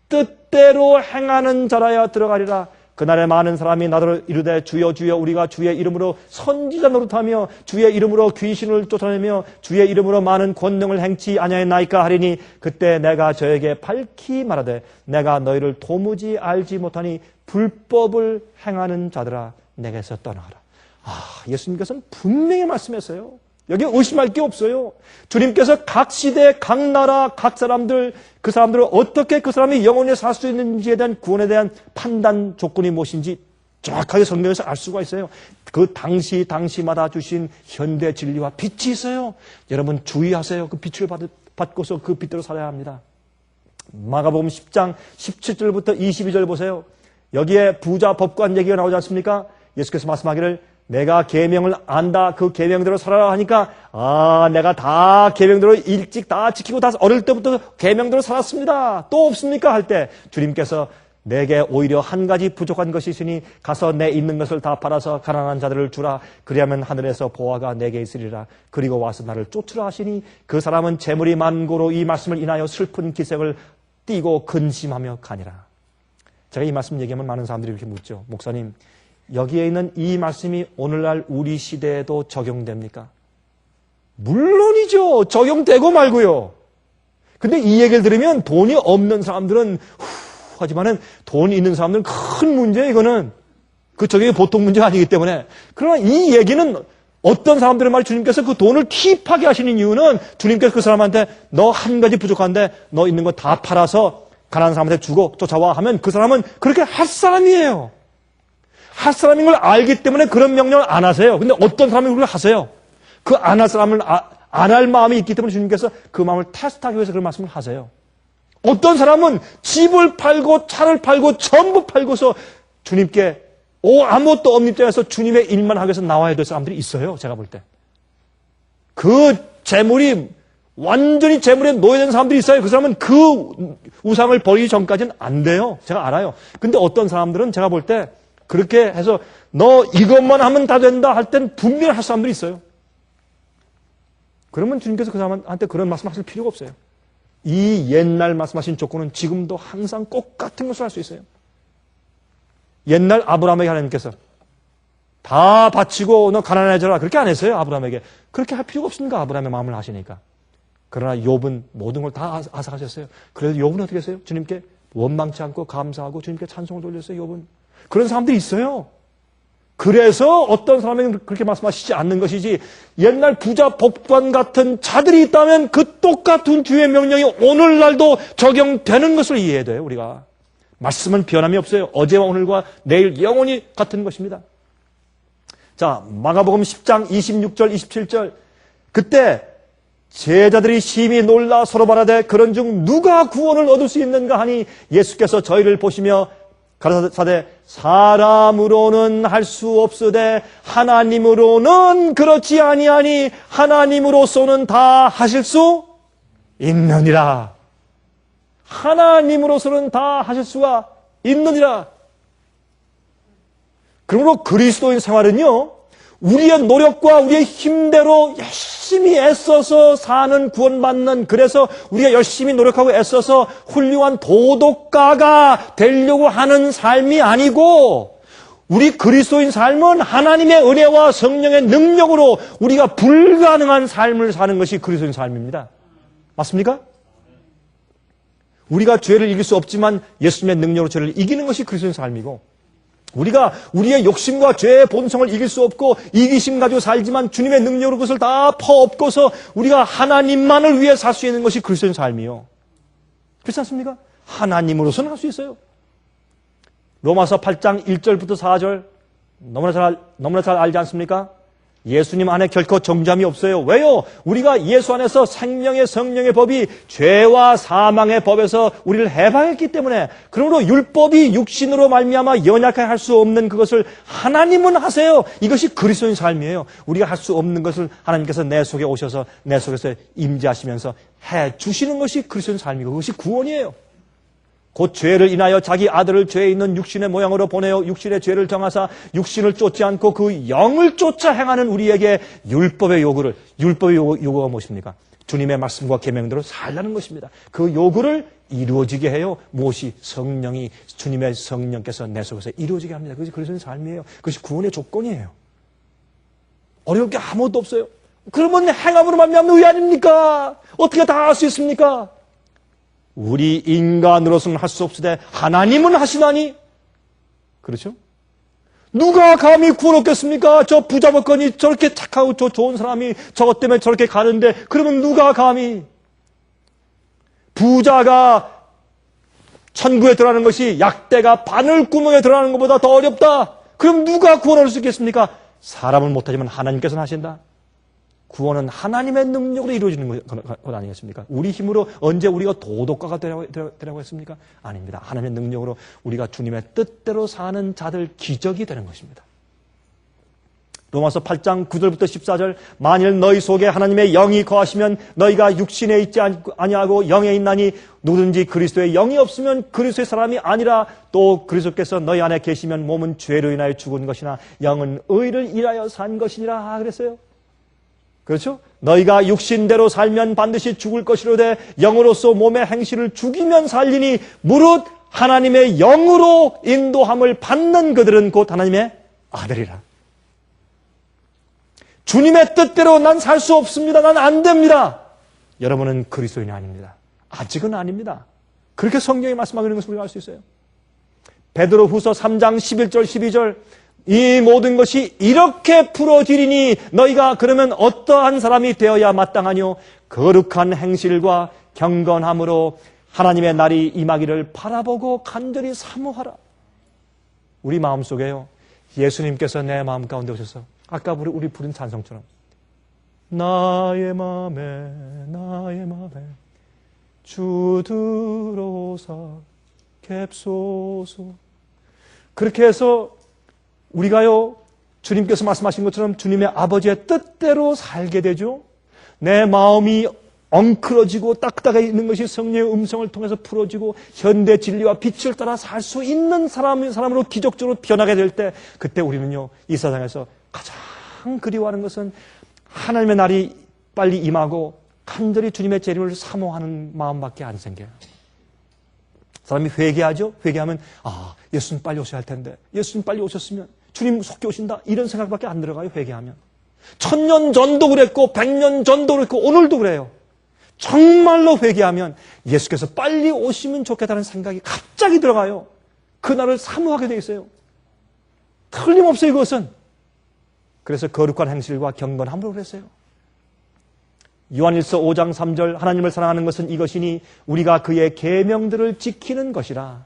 뜻대로 행하는 자라야 들어가리라. 그날에 많은 사람이 나더러 이르되 주여 주여 우리가 주의 이름으로 선지자 노릇하며 주의 이름으로 귀신을 쫓아내며 주의 이름으로 많은 권능을 행치 아니하였나이까 하리니 그때 내가 저에게 밝히 말하되 내가 너희를 도무지 알지 못하니 불법을 행하는 자들아 내게서 떠나가라. 예수님께서는 분명히 말씀했어요. 여기 의심할 게 없어요. 주님께서 각 시대, 각 나라, 각 사람들, 그 사람들을 어떻게 그 사람이 영원히 살 수 있는지에 대한 구원에 대한 판단 조건이 무엇인지 정확하게 성경에서 알 수가 있어요. 그 당시마다 주신 현대 진리와 빛이 있어요. 여러분 주의하세요. 그 빛을 받고서 그 빛대로 살아야 합니다. 마가복음 10장 17절부터 22절 보세요. 여기에 부자 법관 얘기가 나오지 않습니까? 예수께서 말씀하기를 내가 계명을 안다. 그 계명대로 살아라 하니까 내가 다 계명대로 일찍 다 지키고 다 어릴 때부터 계명대로 살았습니다. 또 없습니까? 할 때 주님께서 내게 오히려 한 가지 부족한 것이 있으니 가서 내 있는 것을 다 팔아서 가난한 자들을 주라. 그리하면 하늘에서 보화가 내게 있으리라. 그리고 와서 나를 쫓으라 하시니 그 사람은 재물이 많고로 이 말씀을 인하여 슬픈 기색을 띠고 근심하며 가니라. 제가 이 말씀 얘기하면 많은 사람들이 이렇게 묻죠. 목사님, 여기에 있는 이 말씀이 오늘날 우리 시대에도 적용됩니까? 물론이죠. 적용되고 말고요. 근데 이 얘기를 들으면 돈이 없는 사람들은 하지만은 돈이 있는 사람들은 큰 문제예요. 이거는 그 적용이 보통 문제가 아니기 때문에. 그러나 이 얘기는 어떤 사람들의 말 주님께서 그 돈을 킵하게 하시는 이유는 주님께서 그 사람한테 너 한 가지 부족한데 너 있는 거 다 팔아서 가난한 사람한테 주고 쫓아와 하면 그 사람은 그렇게 할 사람이에요. 할 사람인 걸 알기 때문에 그런 명령을 안 하세요. 근데 어떤 사람이 그걸 하세요? 그 안 할 사람을 안 할 마음이 있기 때문에 주님께서 그 마음을 테스트하기 위해서 그런 말씀을 하세요. 어떤 사람은 집을 팔고 차를 팔고 전부 팔고서 주님께 아무것도 없는 입장에서 주님의 일만 하기 위해서 나와야 될 사람들이 있어요. 제가 볼 때. 그 재물이 완전히 재물에 노예된 사람들이 있어요. 그 사람은 그 우상을 버리기 전까지는 안 돼요. 제가 알아요. 근데 어떤 사람들은 제가 볼 때 그렇게 해서 너 이것만 하면 다 된다 할 땐 분명히 할 사람들이 있어요. 그러면 주님께서 그 사람한테 그런 말씀하실 필요가 없어요. 이 옛날 말씀하신 조건은 지금도 항상 똑같은 것을 할 수 있어요. 옛날 아브라함에게 하나님께서 다 바치고 너 가난해져라 그렇게 안 했어요. 아브라함에게. 그렇게 할 필요가 없습니까? 아브라함의 마음을 아시니까. 그러나 욥은 모든 걸 다 앗아가셨어요. 그래도 욥은 어떻게 했어요? 주님께 원망치 않고 감사하고 주님께 찬송을 돌렸어요. 욥은. 그런 사람들이 있어요. 그래서 어떤 사람에게는 그렇게 말씀하시지 않는 것이지 옛날 부자 법관 같은 자들이 있다면 그 똑같은 주의 명령이 오늘날도 적용되는 것을 이해해야 돼요. 우리가. 말씀은 변함이 없어요. 어제와 오늘과 내일 영원히 같은 것입니다. 자, 마가복음 10장 26절 27절 그때 제자들이 심히 놀라 서로 말하되 그런 중 누가 구원을 얻을 수 있는가 하니 예수께서 저희를 보시며 가라사대 사람으로는 할 수 없으되 하나님으로는 그렇지 아니하니 하나님으로서는 다 하실 수 있느니라. 하나님으로서는 다 하실 수가 있느니라. 그러므로 그리스도인 생활은요, 우리의 노력과 우리의 힘대로 열심히 애써서 사는 구원받는, 그래서 우리가 열심히 노력하고 애써서 훌륭한 도덕가가 되려고 하는 삶이 아니고, 우리 그리스도인 삶은 하나님의 은혜와 성령의 능력으로 우리가 불가능한 삶을 사는 것이 그리스도인 삶입니다. 맞습니까? 우리가 죄를 이길 수 없지만 예수님의 능력으로 죄를 이기는 것이 그리스도인 삶이고, 우리가 우리의 욕심과 죄의 본성을 이길 수 없고 이기심 가지고 살지만 주님의 능력으로 그것을 다 퍼엎고서 우리가 하나님만을 위해 살 수 있는 것이 그리스도인 삶이요. 그렇지 않습니까? 하나님으로서는 할 수 있어요. 로마서 8장 1절부터 4절 너무나 잘 알지 않습니까? 예수님 안에 결코 정죄함이 없어요. 왜요? 우리가 예수 안에서 생명의 성령의 법이 죄와 사망의 법에서 우리를 해방했기 때문에. 그러므로 율법이 육신으로 말미암아 연약하게 할 수 없는 그것을 하나님은 하세요. 이것이 그리스도인 삶이에요. 우리가 할 수 없는 것을 하나님께서 내 속에 오셔서 내 속에서 임재하시면서 해 주시는 것이 그리스도인 삶이고 그것이 구원이에요. 곧 죄를 인하여 자기 아들을 죄에 있는 육신의 모양으로 보내어 육신의 죄를 정하사 육신을 쫓지 않고 그 영을 쫓아 행하는 우리에게 율법의 요구가 무엇입니까? 주님의 말씀과 계명대로 살라는 것입니다. 그 요구를 이루어지게 해요. 무엇이? 성령이, 주님의 성령께서 내 속에서 이루어지게 합니다. 그것이 그리스도의 삶이에요. 그것이 구원의 조건이에요. 어려울 게 아무것도 없어요. 그러면 행함으로 말미암는 의 아닙니까? 어떻게 다 할 수 있습니까? 우리 인간으로서는 할 수 없으되 하나님은 하시나니. 그렇죠? 누가 감히 구원 얻겠습니까? 저 부자 복권이 저렇게 착하고 저 좋은 사람이 저것 때문에 저렇게 가는데 그러면 누가 감히. 부자가 천국에 들어가는 것이 약대가 바늘구멍에 들어가는 것보다 더 어렵다. 그럼 누가 구원 얻을 수 있겠습니까? 사람은 못하지만 하나님께서는 하신다. 구원은 하나님의 능력으로 이루어지는 것 아니겠습니까? 우리 힘으로 언제 우리가 도덕가가 되라고 했습니까? 아닙니다. 하나님의 능력으로 우리가 주님의 뜻대로 사는 자들 기적이 되는 것입니다. 로마서 8장 9절부터 14절 만일 너희 속에 하나님의 영이 거하시면 너희가 육신에 있지 아니하고 영에 있나니 누구든지 그리스도의 영이 없으면 그리스도의 사람이 아니라 또 그리스도께서 너희 안에 계시면 몸은 죄로 인하여 죽은 것이나 영은 의를 인하여 산 것이니라 그랬어요. 그렇죠? 너희가 육신대로 살면 반드시 죽을 것이로되 영으로서 몸의 행실을 죽이면 살리니 무릇 하나님의 영으로 인도함을 받는 그들은 곧 하나님의 아들이라. 주님의 뜻대로 난 살 수 없습니다. 난 안 됩니다. 여러분은 그리스도인이 아닙니다. 아직은 아닙니다. 그렇게 성경이 말씀하고 있는 것을 우리가 알 수 있어요. 베드로후서 3장 11절 12절 이 모든 것이 이렇게 풀어지리니 너희가 그러면 어떠한 사람이 되어야 마땅하뇨? 거룩한 행실과 경건함으로 하나님의 날이 임하기를 바라보고 간절히 사모하라. 우리 마음속에요. 예수님께서 내 마음 가운데 오셔서 아까 우리 부른 찬송처럼 나의 마음에 주 들어오사 갭소서. 그렇게 해서 우리가요, 주님께서 말씀하신 것처럼 주님의 아버지의 뜻대로 살게 되죠. 내 마음이 엉클어지고 딱딱해 있는 것이 성령의 음성을 통해서 풀어지고 현대 진리와 빛을 따라 살 수 있는 사람으로 기적적으로 변하게 될 때 그때 우리는요, 이 세상에서 가장 그리워하는 것은 하나님의 날이 빨리 임하고 간절히 주님의 재림을 사모하는 마음밖에 안 생겨요. 사람이 회개하죠? 회개하면 예수님 빨리 오셔야 할 텐데 예수님 빨리 오셨으면 주님 속히 오신다 이런 생각밖에 안 들어가요. 회개하면. 1000년 전도 그랬고 100년 전도 그랬고 오늘도 그래요. 정말로 회개하면 예수께서 빨리 오시면 좋겠다는 생각이 갑자기 들어가요. 그날을 사모하게 돼 있어요. 틀림없어요. 이것은. 그래서 거룩한 행실과 경건함으로 그랬어요. 요한일서 5장 3절 하나님을 사랑하는 것은 이것이니 우리가 그의 계명들을 지키는 것이라.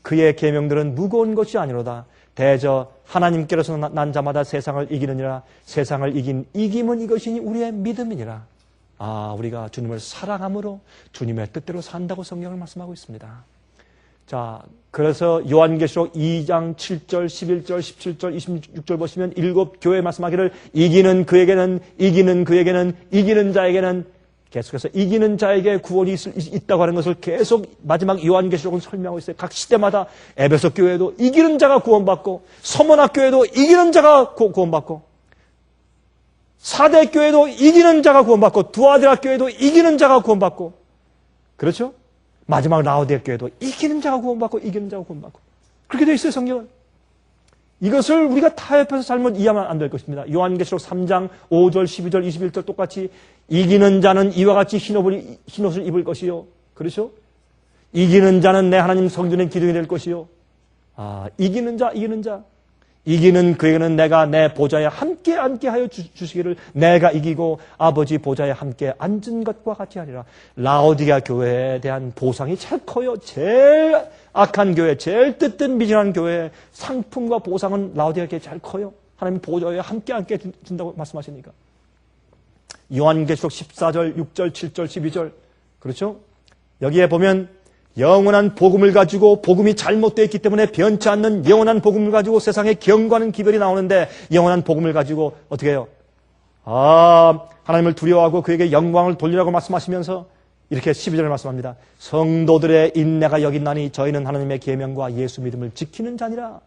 그의 계명들은 무거운 것이 아니로다. 대저 하나님께로서 난 자마다 세상을 이기느니라. 세상을 이긴 이김은 이것이니 우리의 믿음이니라. 우리가 주님을 사랑함으로 주님의 뜻대로 산다고 성경을 말씀하고 있습니다. 자, 그래서 요한계시록 2장 7절, 11절, 17절, 26절 보시면 7교회 말씀하기를 이기는 그에게는 이기는 자에게는 계속해서 이기는 자에게 구원이 있다고 하는 것을 계속 마지막 요한계시록은 설명하고 있어요. 각 시대마다 에베소 교회도 이기는 자가 구원받고 서머나 교회도 이기는 자가 구원받고 사대 교회도 이기는 자가 구원받고 두아디라 교회도 이기는 자가 구원받고 그렇죠? 마지막 라오디아 교회도 이기는 자가 구원받고 이기는 자가 구원받고 그렇게 되어 있어요. 성경은. 이것을 우리가 타협해서 잘못 이해하면 안 될 것입니다. 요한계시록 3장 5절 12절 21절 똑같이 이기는 자는 이와 같이 흰옷을 입을 것이요. 그렇죠? 이기는 자는 내 하나님 성전의 기둥이 될 것이요. 이기는 자. 이기는 그에게는 내가 내 보좌에 함께 앉게 하여 주시기를 내가 이기고 아버지 보좌에 함께 앉은 것과 같이 하리라. 라오디가 교회에 대한 보상이 제일 커요. 제일 악한 교회, 제일 뜻든 미진한 교회의 상품과 보상은 라오디가 교회에 제일 커요. 하나님 보좌에 함께 앉게 준다고 말씀하시니까. 요한계시록 14절, 6절, 7절, 12절 그렇죠? 여기에 보면 영원한 복음을 가지고 복음이 잘못되어 있기 때문에 변치 않는 영원한 복음을 가지고 세상의 경과는 기별이 나오는데 영원한 복음을 가지고 어떻게 해요? 하나님을 두려워하고 그에게 영광을 돌리라고 말씀하시면서 이렇게 12절에 말씀합니다. 성도들의 인내가 여기 있나니 저희는 하나님의 계명과 예수 믿음을 지키는 자니라.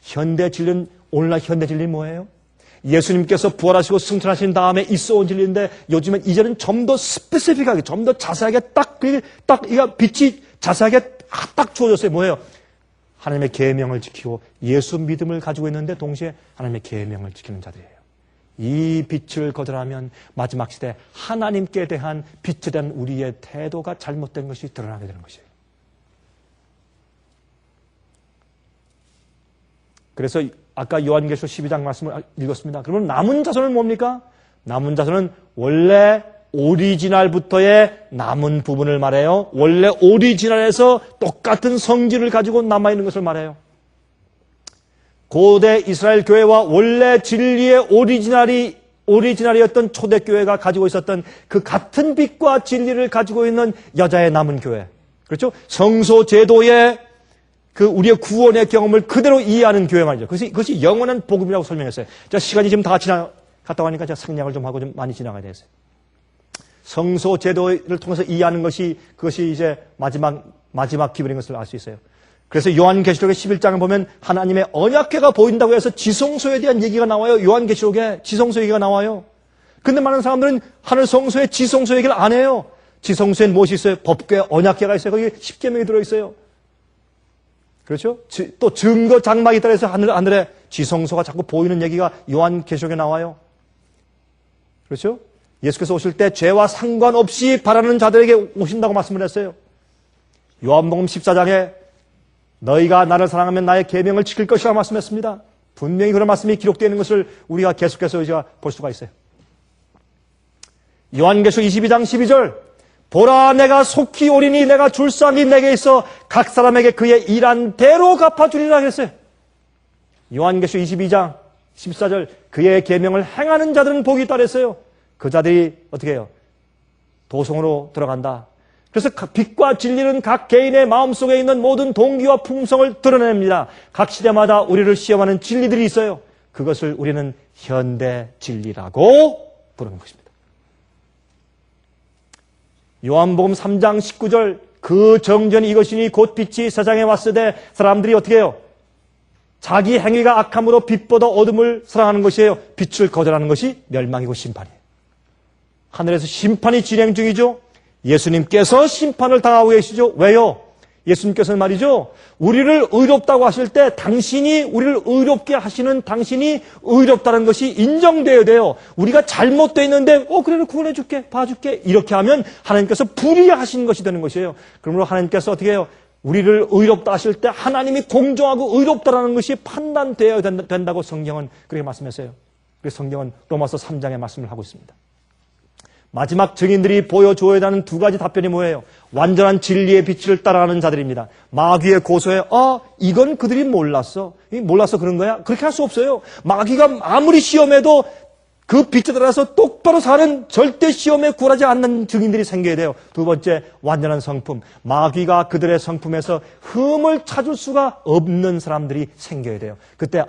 현대 진리는, 오늘날 현대 진리는 뭐예요? 예수님께서 부활하시고 승천하신 다음에 있어온 진리인데 요즘엔 이제는 좀 더 스페시픽하게, 좀 더 자세하게 딱 이거 빛이 자세하게 딱 주어졌어요. 뭐예요? 하나님의 계명을 지키고 예수 믿음을 가지고 있는데 동시에 하나님의 계명을 지키는 자들이에요. 이 빛을 거절하면 마지막 시대 하나님께 대한 빛에 대한 우리의 태도가 잘못된 것이 드러나게 되는 것이에요. 그래서 아까 요한계시록 12장 말씀을 읽었습니다. 그러면 남은 자손은 뭡니까? 남은 자손은 원래 오리지널부터의 남은 부분을 말해요. 원래 오리지널에서 똑같은 성질을 가지고 남아있는 것을 말해요. 고대 이스라엘 교회와 원래 진리의 오리지널이었던 초대교회가 가지고 있었던 그 같은 빛과 진리를 가지고 있는 여자의 남은 교회. 그렇죠? 성소 제도의 그 우리의 구원의 경험을 그대로 이해하는 교회 말이죠. 그것이 영원한 복음이라고 설명했어요. 자, 시간이 지금 다 갔다 가니까 제가 생략을 좀 하고 좀 많이 지나가야 되겠어요. 성소 제도를 통해서 이해하는 그것이 이제 마지막 기분인 것을 알 수 있어요. 그래서 요한계시록의 11장을 보면 하나님의 언약궤가 보인다고 해서 지성소에 대한 얘기가 나와요. 요한계시록에 지성소 얘기가 나와요. 근데 많은 사람들은 하늘 성소에 지성소 얘기를 안 해요. 지성소엔 무엇이 있어요? 법궤, 언약궤가 있어요. 거기 십계명이 들어있어요. 그렇죠? 또 증거 장막이 있다 해서 하늘에 지성소가 자꾸 보이는 얘기가 요한계시록에 나와요. 그렇죠? 예수께서 오실 때 죄와 상관없이 바라는 자들에게 오신다고 말씀을 했어요. 요한복음 14장에 너희가 나를 사랑하면 나의 계명을 지킬 것이라고 말씀했습니다. 분명히 그런 말씀이 기록되어 있는 것을 우리가 계속해서 볼 수가 있어요. 요한계시록 22장 12절 보라 내가 속히 오리니 내가 줄상이 내게 있어 각 사람에게 그의 일한 대로 갚아주리라 했어요. 요한계시록 22장 14절 그의 계명을 행하는 자들은 복이 있다 그랬어요. 그 자들이 어떻게 해요? 도성으로 들어간다. 그래서 빛과 진리는 각 개인의 마음속에 있는 모든 동기와 품성을 드러냅니다. 각 시대마다 우리를 시험하는 진리들이 있어요. 그것을 우리는 현대 진리라고 부르는 것입니다. 요한복음 3장 19절 그 정전이 이것이니 곧 빛이 세상에 왔으되 사람들이 어떻게 해요? 자기 행위가 악함으로 빛보다 어둠을 사랑하는 것이에요. 빛을 거절하는 것이 멸망이고 심판이에요. 하늘에서 심판이 진행 중이죠. 예수님께서 심판을 당하고 계시죠. 왜요? 예수님께서는 말이죠. 우리를 의롭다고 하실 때 당신이 우리를 의롭게 하시는 당신이 의롭다는 것이 인정되어야 돼요. 우리가 잘못되어 있는데 그래 구원해 줄게 봐줄게 이렇게 하면 하나님께서 불의하신 것이 되는 것이에요. 그러므로 하나님께서 어떻게 해요? 우리를 의롭다 하실 때 하나님이 공정하고 의롭다라는 것이 판단되어야 된다고 성경은 그렇게 말씀했어요. 그래서 성경은 로마서 3장에 말씀을 하고 있습니다. 마지막 증인들이 보여줘야 하는 두 가지 답변이 뭐예요? 완전한 진리의 빛을 따라가는 자들입니다. 마귀의 고소에 이건 그들이 몰랐어. 몰라서 그런 거야? 그렇게 할 수 없어요. 마귀가 아무리 시험해도 그 빛에 따라서 똑바로 사는 절대 시험에 굴하지 않는 증인들이 생겨야 돼요. 두 번째, 완전한 성품. 마귀가 그들의 성품에서 흠을 찾을 수가 없는 사람들이 생겨야 돼요. 그때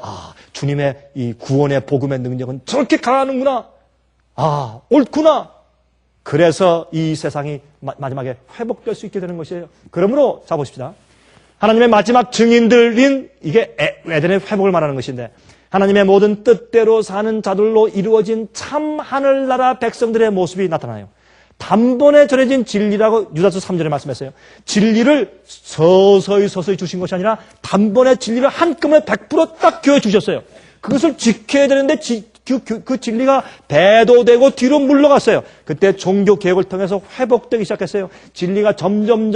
주님의 이 구원의 복음의 능력은 저렇게 강하는구나. 옳구나. 그래서 이 세상이 마지막에 회복될 수 있게 되는 것이에요. 그러므로 자 보십시다. 하나님의 마지막 증인들인 이게 에덴의 회복을 말하는 것인데 하나님의 모든 뜻대로 사는 자들로 이루어진 참 하늘나라 백성들의 모습이 나타나요. 단번에 전해진 진리라고 유다서 3절에 말씀했어요. 진리를 서서히 주신 것이 아니라 단번에 진리를 한꺼번에 100% 딱 교회 주셨어요. 그것을 지켜야 되는데 그 진리가 배도되고 뒤로 물러갔어요. 그때 종교개혁을 통해서 회복되기 시작했어요. 진리가 점점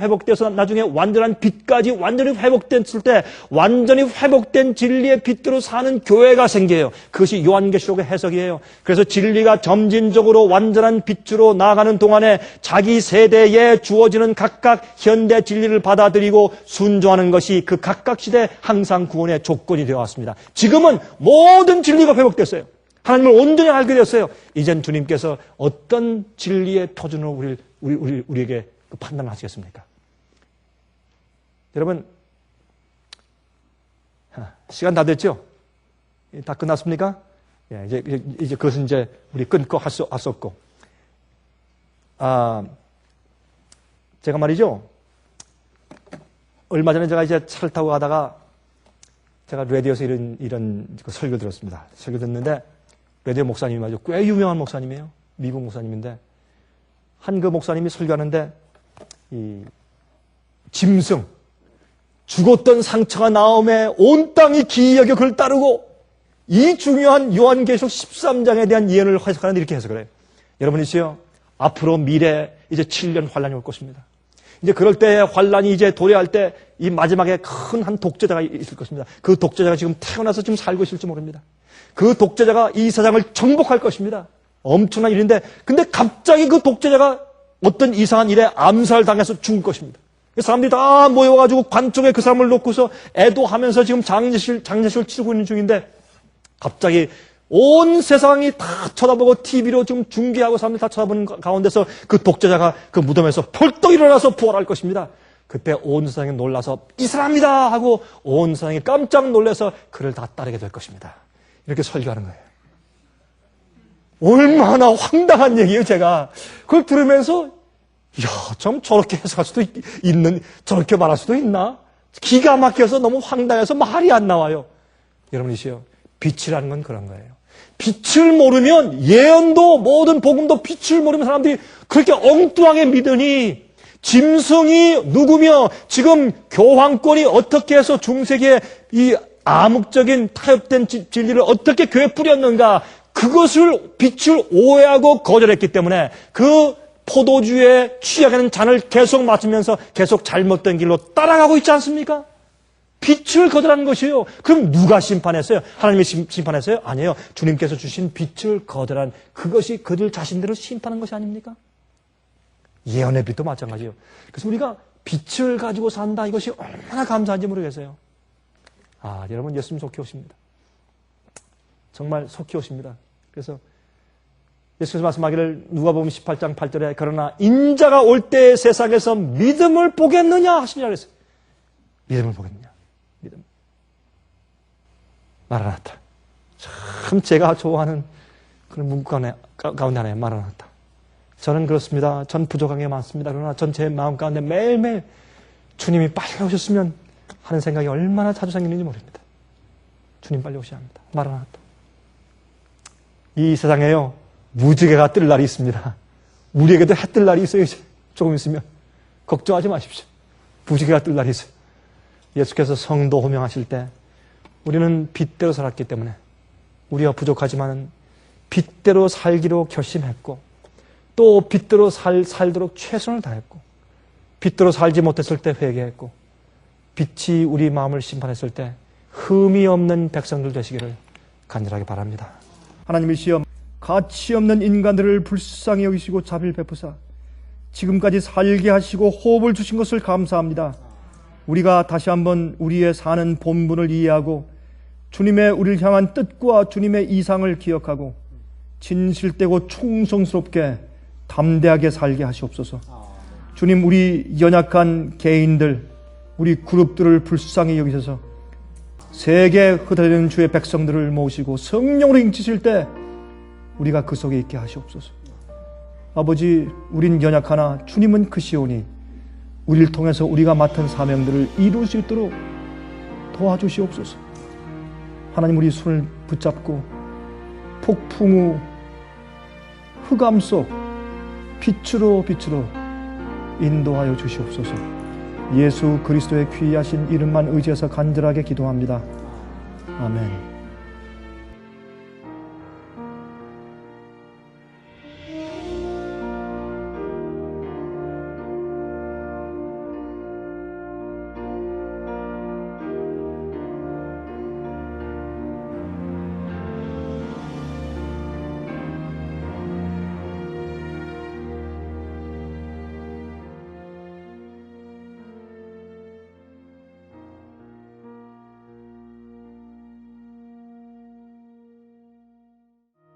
회복돼서 나중에 완전한 빛까지 완전히 회복됐을 때 완전히 회복된 진리의 빛대로 사는 교회가 생겨요. 그것이 요한계시록의 해석이에요. 그래서 진리가 점진적으로 완전한 빛으로 나아가는 동안에 자기 세대에 주어지는 각각 현대 진리를 받아들이고 순종하는 것이 그 각각 시대 항상 구원의 조건이 되어왔습니다. 지금은 모든 진리가 회복됐어요. 하나님을 온전히 알게 되었어요. 이젠 주님께서 어떤 진리의 표준으로 우리에게 판단을 하시겠습니까? 여러분, 시간 다 됐죠? 다 끝났습니까? 이제 그것은 이제 우리 끊고 할 수 없고. 제가 말이죠. 얼마 전에 제가 이제 차를 타고 가다가 제가 라디오에서 이런 설교 들었습니다. 설교 듣는데 라디오 목사님이 아주 꽤 유명한 목사님이에요. 미국 목사님인데 한 그 목사님이 설교하는데 이 짐승, 죽었던 상처가 나옴에 온 땅이 기이 여겨 그를 따르고 이 중요한 요한계시록 13장에 대한 예언을 해석하는데 이렇게 해석을 해요. 여러분이시요, 앞으로 미래 이제 7년 환란이 올 것입니다. 이제 그럴 때 환란이 이제 도래할 때 이 마지막에 큰 한 독재자가 있을 것입니다. 그 독재자가 지금 태어나서 지금 살고 있을지 모릅니다. 그 독재자가 이 세상을 정복할 것입니다. 엄청난 일인데 근데 갑자기 그 독재자가 어떤 이상한 일에 암살당해서 죽을 것입니다. 사람들이 다 모여가지고 관 쪽에 그 사람을 놓고서 애도하면서 지금 장례식을 치르고 있는 중인데 갑자기 온 세상이 다 쳐다보고 TV로 지금 중계하고 사람들이 다 쳐다보는 가운데서 그 독재자가 그 무덤에서 펄떡 일어나서 부활할 것입니다. 그때 온 세상이 놀라서 이 사람이다 하고 온 세상이 깜짝 놀라서 그를 다 따르게 될 것입니다. 이렇게 설교하는 거예요. 얼마나 황당한 얘기예요, 제가. 그걸 들으면서 좀 저렇게 해석할 수도 있는, 저렇게 말할 수도 있나? 기가 막혀서 너무 황당해서 말이 안 나와요. 여러분이시요, 빛이라는 건 그런 거예요. 빛을 모르면 예언도 모든 복음도 빛을 모르면 사람들이 그렇게 엉뚱하게 믿으니 짐승이 누구며 지금 교황권이 어떻게 해서 중세기에 이 암흑적인 타협된 진리를 어떻게 교회에 뿌렸는가, 그것을 빛을 오해하고 거절했기 때문에 그 포도주에 취하는 잔을 계속 마시면서 계속 잘못된 길로 따라가고 있지 않습니까? 빛을 거절하는 것이에요. 그럼 누가 심판했어요? 하나님이 심판했어요? 아니에요. 주님께서 주신 빛을 거절한 그것이 그들 자신들을 심판한 것이 아닙니까? 예언의 빛도 마찬가지예요. 그래서 우리가 빛을 가지고 산다, 이것이 얼마나 감사한지 모르겠어요. 여러분, 예수님 속히 오십니다. 정말 속히 오십니다. 그래서 예수께서 말씀하기를 누가복음 18장 8절에 그러나 인자가 올 때 세상에서 믿음을 보겠느냐 하시니라 그랬어요. 믿음을 보겠느냐. 믿음. 마라나타. 참 제가 좋아하는 그런 문구 가운데 하나예요. 마라나타. 저는 그렇습니다. 전 부족한 게 많습니다. 그러나 전 제 마음 가운데 매일매일 주님이 빨리 오셨으면 하는 생각이 얼마나 자주 생기는지 모릅니다. 주님 빨리 오셔야 합니다. 마라나타. 이 세상에요, 무지개가 뜰 날이 있습니다. 우리에게도 해 뜰 날이 있어요. 이제 조금 있으면. 걱정하지 마십시오. 무지개가 뜰 날이 있어요. 예수께서 성도 호명하실 때 우리는 빛대로 살았기 때문에 우리가 부족하지만 빛대로 살기로 결심했고 또 빛대로 살도록 최선을 다했고 빛대로 살지 못했을 때 회개했고 빛이 우리 마음을 심판했을 때 흠이 없는 백성들 되시기를 간절하게 바랍니다. 하나님이시여, 가치 없는 인간들을 불쌍히 여기시고 자비를 베푸사 지금까지 살게 하시고 호흡을 주신 것을 감사합니다. 우리가 다시 한번 우리의 사는 본분을 이해하고 주님의 우리를 향한 뜻과 주님의 이상을 기억하고 진실되고 충성스럽게 담대하게 살게 하시옵소서. 주님, 우리 연약한 개인들, 우리 그룹들을 불쌍히 여기셔서 세계 흩어지는 주의 백성들을 모시고 성령으로 인치실 때 우리가 그 속에 있게 하시옵소서. 아버지, 우린 연약하나 주님은 크시오니 우리를 통해서 우리가 맡은 사명들을 이룰 수 있도록 도와주시옵소서. 하나님, 우리 손을 붙잡고 폭풍 후 흑암 속 빛으로 인도하여 주시옵소서. 예수 그리스도의 귀하신 이름만 의지해서 간절하게 기도합니다. 아멘.